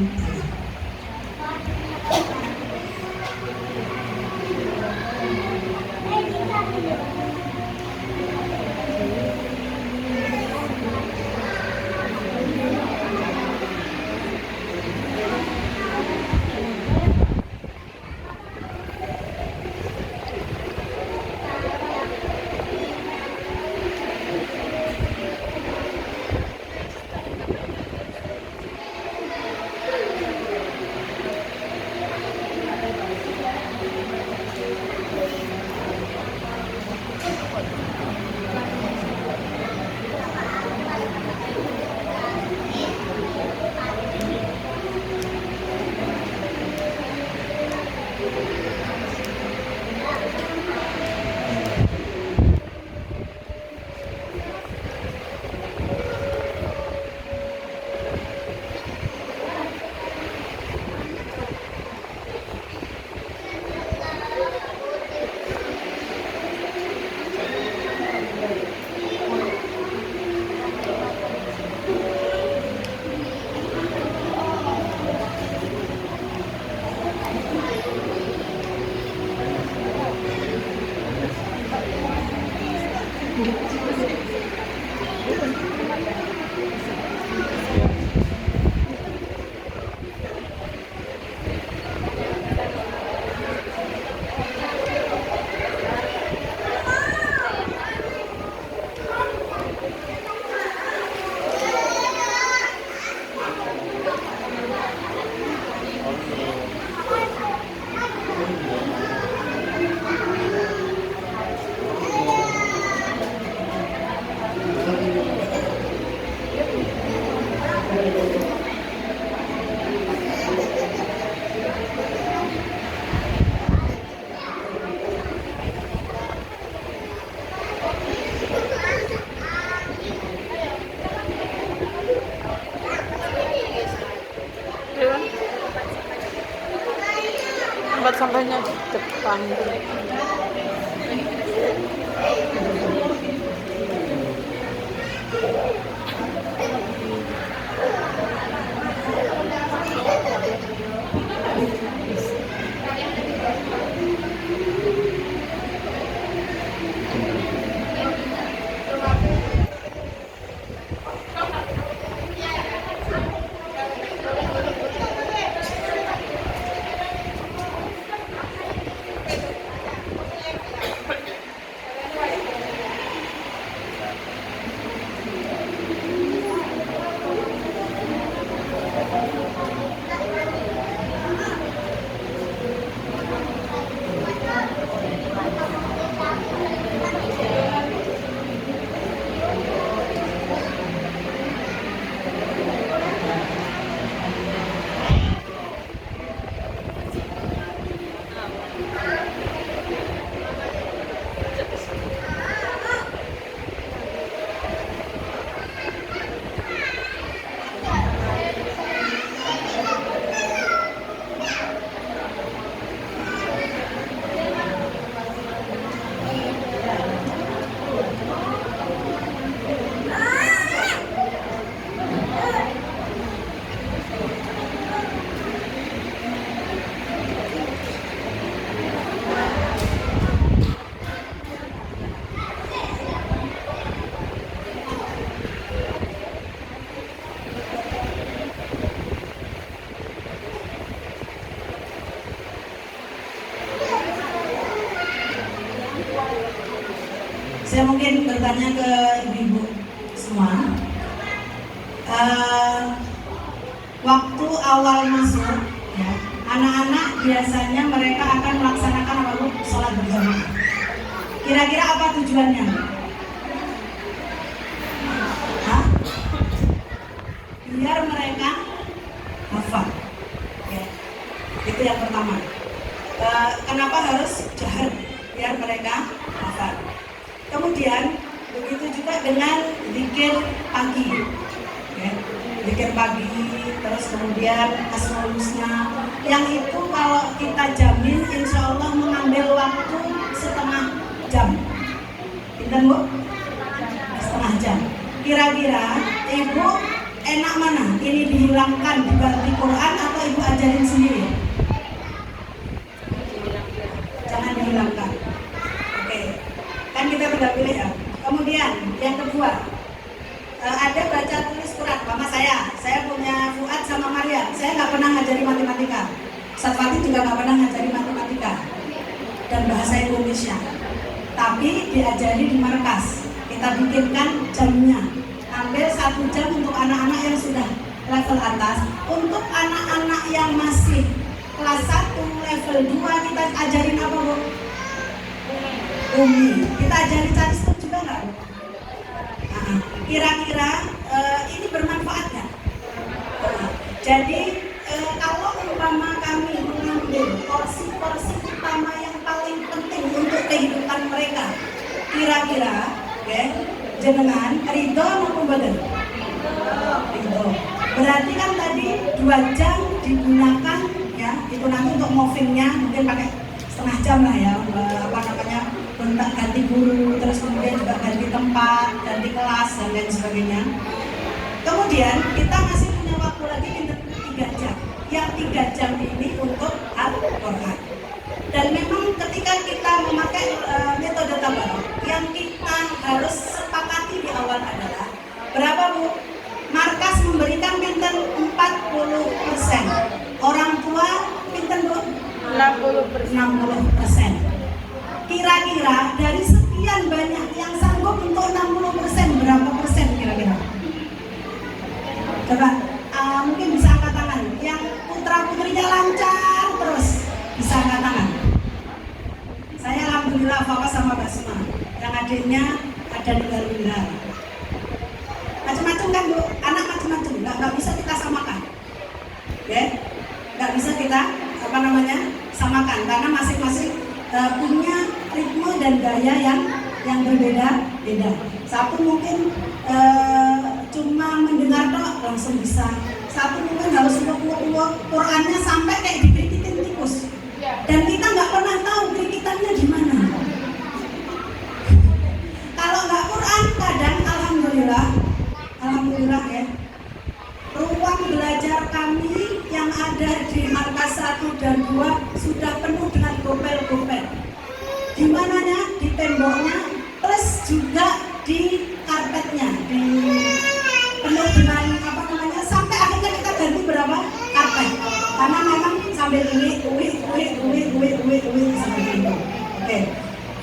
Speaker 2: Tempat sampahnya di depan.
Speaker 4: Saya mungkin bertanya ke ibu-ibu semua. Waktu awal masuk, ya, anak-anak biasanya mereka akan melaksanakan apa bu? Sholat berjamaah. Kira-kira apa tujuannya? Hah? Biar mereka hafal. Ya. Itu yang pertama. Kenapa harus jahar? Biar mereka hafal. Kemudian begitu juga dengan zikir pagi, ya. Zikir pagi, terus kemudian Asmaul Husna, yang itu kalau kita jamin insya Allah mengambil waktu setengah jam. Pinter bu? Setengah jam. Kira-kira ibu enak mana? Ini dihilangkan di Quran atau ibu ajarin sendiri? Jangan dihilangkan. Oke, kan kita tinggal pilih ya. Kemudian yang kedua, ada baca tulis Quran. Mama saya punya Fuad sama Maria. Saya nggak pernah ngajari matematika. Ustaz Fatih juga nggak pernah ngajari matematika dan bahasa Indonesia. Tapi diajari di markas. Kita bikinkan jamnya. Ambil 1 jam untuk anak-anak yang sudah level atas. Untuk anak-anak yang masih kelas 1, level 2 kita ajarin apa bu? Umi. Kita ajari statistik juga nggak bu? Kira-kira ini bermanfaat nggak? Jadi kalau umpama kami mengambil porsi-porsi utama yang paling penting untuk kehidupan mereka, kira-kira ya, jenengan ridho maupun badan? Ridho. Berarti kan tadi 2 jam digunakan ya, itu nanti untuk movingnya mungkin pakai setengah jam lah ya, apa namanya, untuk ganti guru, terus kemudian juga ganti tempat, ganti kelas dan lain sebagainya. Kemudian kita masih punya waktu lagi 3 jam. Yang 3 jam ini untuk Al-Quran. Dan memang ketika kita memakai metode tabarok, yang kita harus sepakati di awal adalah berapa bu? Markas memberikan pinten 40%. Orang tua pinten bu? 60%. Kira-kira dari sekian banyak yang sanggup untuk 60%, berapa persen kira-kira? Coba mungkin bisa angkat tangan. Yang putra-putrinya lancar terus bisa angkat tangan. Saya alhamdulillah fokus sama Basma. Yang adiknya ada ninggal-ninggal. Macam-macam kan bu, anak macam-macam. Nggak bisa kita samakan, ya? Nggak bisa kita samakan karena masing-masing punya ritme dan gaya yang berbeda-beda. Satu mungkin cuma mendengar doang langsung bisa. Satu mungkin harus uak-uak Qurannya sampai kayak dikrikitin tikus. Dan kita nggak pernah tahu krikitannya di mana. Kalau nggak Quran, kadang alhamdulillah ya. Ruang belajar kami yang ada di markas 1 dan 2 sudah penuh dengan gopel-gopel. Di mananya? Di temboknya, plus juga di karpetnya, di penuh dengan sampai akhirnya kita ganti berapa karpet. Karena memang sambil uwi seperti itu. Oke.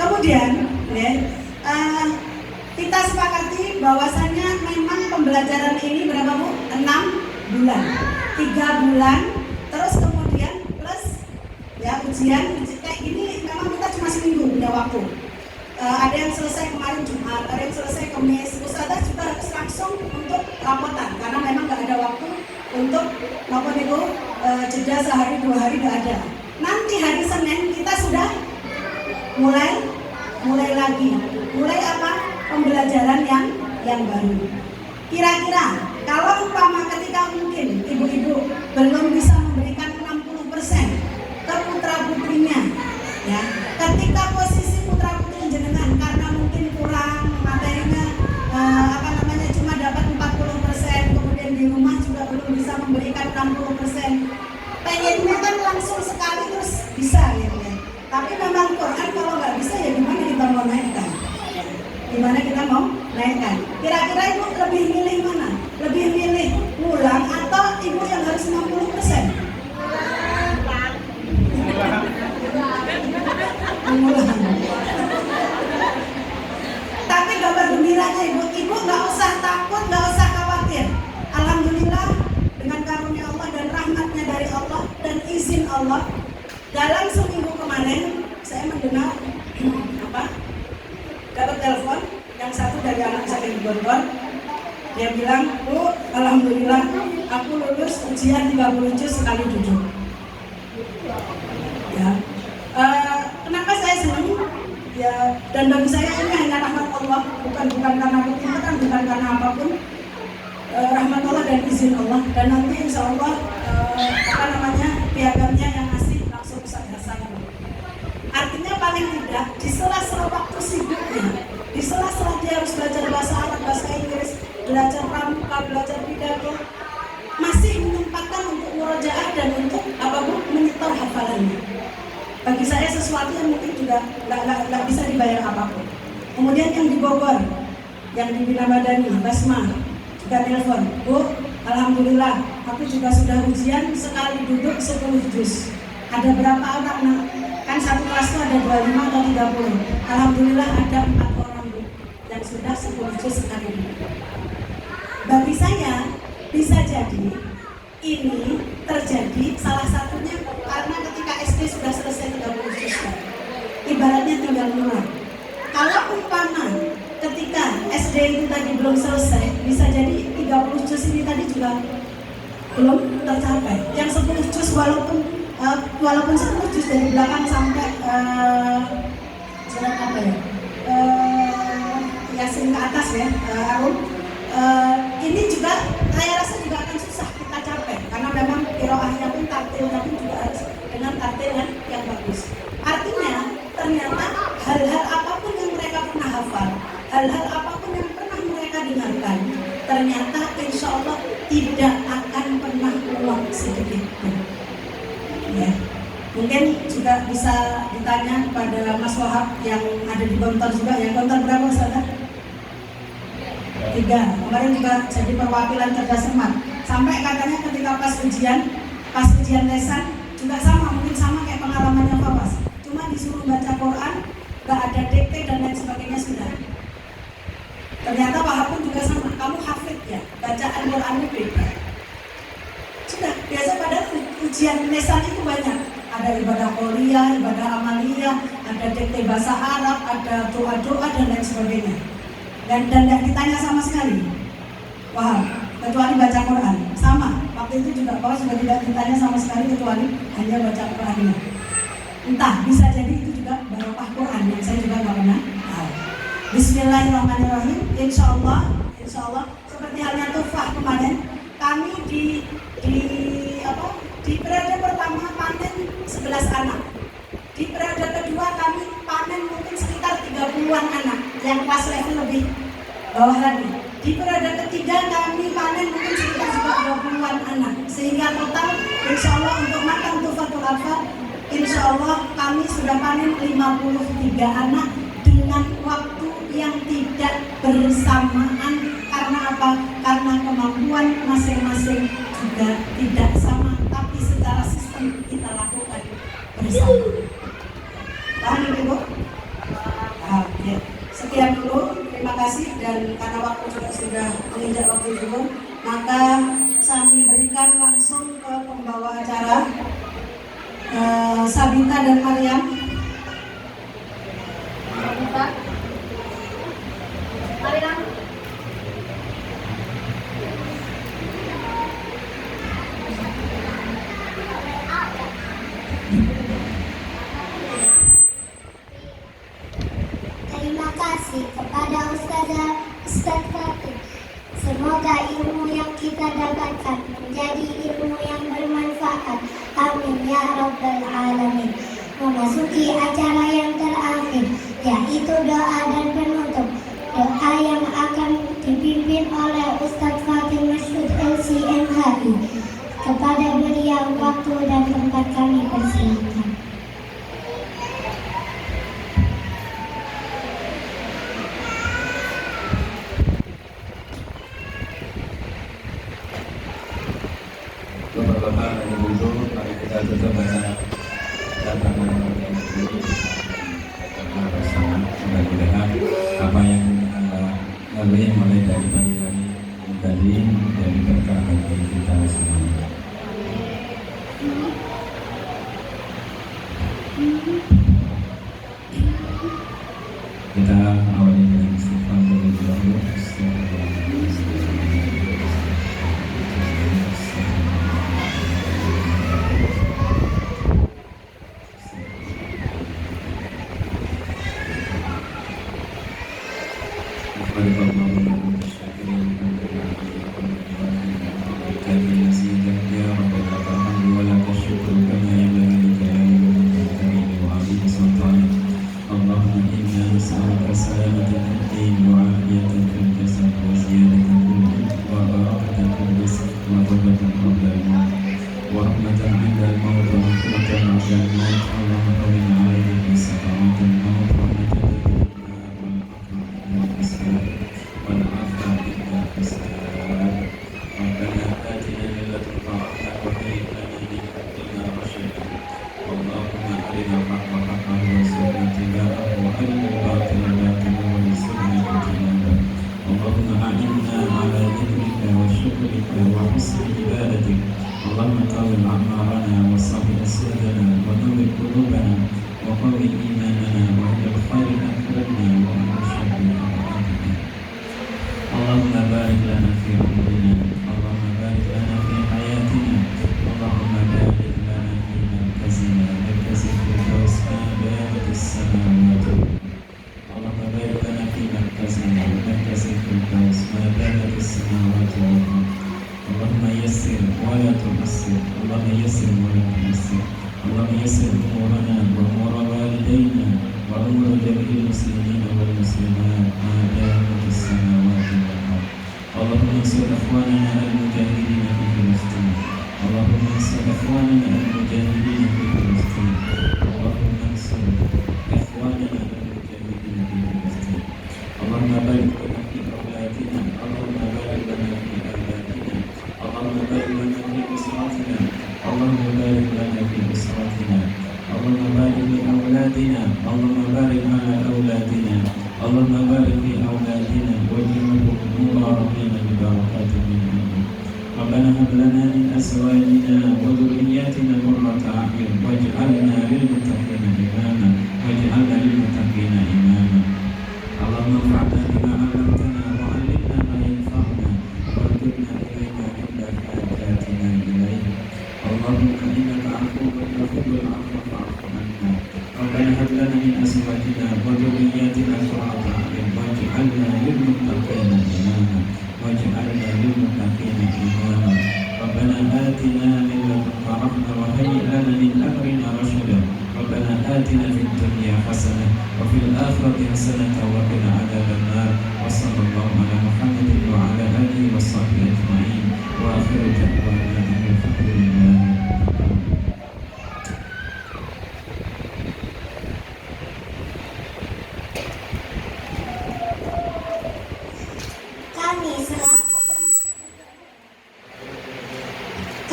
Speaker 4: Kemudian ya, kita sepakati bahwasannya memang pembelajaran ini berapa bu? 6 bulan, 3 bulan, terus kemudian plus ya ujian kayak gini. Memang kita cuma seminggu punya waktu. Ada yang selesai kemarin Jumat, ada yang selesai Kamis. Ustazah juga harus langsung untuk rapotan karena memang nggak ada waktu untuk jeda sehari 2 hari nggak ada. Nanti hari Senin kita sudah mulai lagi. Mulai apa? Pembelajaran yang baru. Kira-kira kalau umpama ketika mungkin ibu-ibu belum bisa memberikan 60% ke putra-putrinya, ya, ketika posisi putra-putri jenengan karena mungkin kurang materinya, cuma dapat 40%, kemudian di rumah juga belum bisa memberikan 60%. Pengennya kan langsung sekali terus bisa gitu ya. Tapi memang Quran kalau nggak bisa ya gimana kita mau naikkan? Gimana kita mau naikkan? Kira-kira ibu lebih milih mana? Lebih milih pulang atau ibu yang harus 60%? Pulang. ibu nggak usah takut, nggak usah khawatir. Alhamdulillah dengan karunia Allah dan rahmatnya dari Allah dan izin Allah, dalam seminggu kemarin saya mendengar dapat telepon yang satu dari anak saya di Bogor. Dia bilang, Bu, alhamdulillah aku lulus ujian 30 juz sekali duduk. Ya, kenapa saya senang? Ya, dan bagi saya ini hanya rahmat Allah, bukan karena kepintaran, bukan karena apapun. Rahmat Allah dan izin Allah, dan nanti insya Allah piagamnya yang ngasih langsung Ustaz Hasan. Artinya paling tidak di sela-sela waktu sibuknya, di sela-sela dia harus belajar bahasa Arab, bahasa Inggris, belajar pramuka, belajar pidato, masih menyempatkan untuk murojaah dan untuk menyetor hafalannya. Bagi saya sesuatu yang mungkin juga nggak bisa dibayar apapun. Kemudian yang di Bogor, yang di Bina Madani, Basma, juga telepon, Bu, alhamdulillah aku juga sudah ujian sekali duduk 10 juz. Ada berapa anak? Kan satu kelas itu ada 25 atau 30. Alhamdulillah ada 4 orang, Bu, yang sudah 10 juz sekali duduk. Bagi saya bisa jadi ini terjadi salah satunya karena ketika SD sudah selesai 30 juz, ibaratnya tinggal mulai. Kalau umpama ketika SD itu tadi belum selesai, bisa jadi 30 juz ini tadi juga belum tercapai. Yang 10 juz walaupun 10 juz dari belakang sampai surat apa ya? Yasin ke atas ya, ini juga saya rasa juga akan susah kita capai karena memang qiraahnya pun tartilnya pun juga harus dengan tartil yang bagus. Artinya ternyata hal-hal apapun yang mereka pernah hafal, hal-hal apapun yang pernah mereka dengarkan, ternyata insya Allah tidak akan pernah ulang sedikit pun. Ya. Mungkin juga bisa ditanya kepada Mas Wahab yang ada di Gontor juga ya. Gontor berapa Ustaz? 3. Kemarin juga jadi perwakilan cerdas cermat. Sampai katanya ketika pas ujian lesan juga sama, mungkin sama kayak pengalamannya Fawas. Cuma disuruh baca Quran, gak ada dikte dan lain sebagainya sudah. Ternyata Wahab pun juga sama, kamu hafid ya, bacaan Qurannya beda. Sudah, biasa pada ujian lesan itu banyak. Ada ibadah qauliyah, ibadah amaliyah, ada dikte bahasa Arab, ada doa-doa dan lain sebagainya. Dan tidak ditanya sama sekali. Wahab, kecuali baca Quran. Sama, waktu itu juga Fawas sudah tidak ditanya sama sekali kecuali hanya baca Qurannya. Entah, bisa jadi itu juga barokah Quran yang saya juga nggak pernah tahu. Bismillahirrahmanirrahim. Insya Allah seperti halnya Tufah kemarin, kami di periode pertama panen 11 anak. Di periode kedua kami panen mungkin sekitar 30-an anak yang kelas level lebih bawah lagi. Di periode ketiga kami panen mungkin sekitar 20-an anak. Sehingga total insya Allah untuk makan Tufatul Alfa, insya Allah kami sudah panen 53 anak dengan waktu yang tidak bersamaan. Karena apa? Karena kemampuan masing-masing juga tidak sama, tapi secara sistem kita lakukan bersama. Paham Ibu? Ya. Sekian dulu, terima kasih, dan karena waktu juga sudah menginjak waktu zuhur, maka kami berikan langsung ke pembawa acara Sabita dan Maryam. Sabita, Maryam.
Speaker 3: Terima kasih kepada Ustaz Fatin. Semoga ilmu yang kita dapatkan menjadi ilmu yang bermanfaat. Amin ya Rabbal Alamin. Memasuki acara yang terakhir, yaitu doa dan penutup. Doa yang akan dipimpin oleh Ustaz Fatin Masud LCMHI. Kepada beliau waktu dan tempat kami persilakan.
Speaker 1: Bapak-bapak dan ibu-ibu, mari kita tetap baca datangan yang ini bersama. Mudah-mudahan apa yang lalu
Speaker 5: yang mulai dari pagi hari menjadi dari berkah bagi kita semuanya. Kita awali dengan istighfar terlebih dahulu.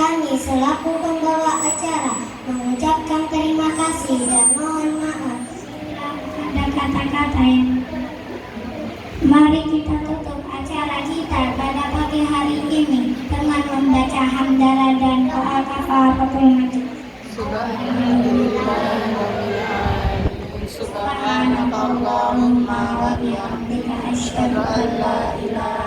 Speaker 3: Kami selaku pembawa acara mengucapkan terima kasih dan mohon maaf ada kata-kata yang mari kita tutup acara kita pada pagi hari ini dengan membaca hamdalah dan doa kafaratul majid. Subhanakallahumma wa bihamdika asyhadu an la ilaha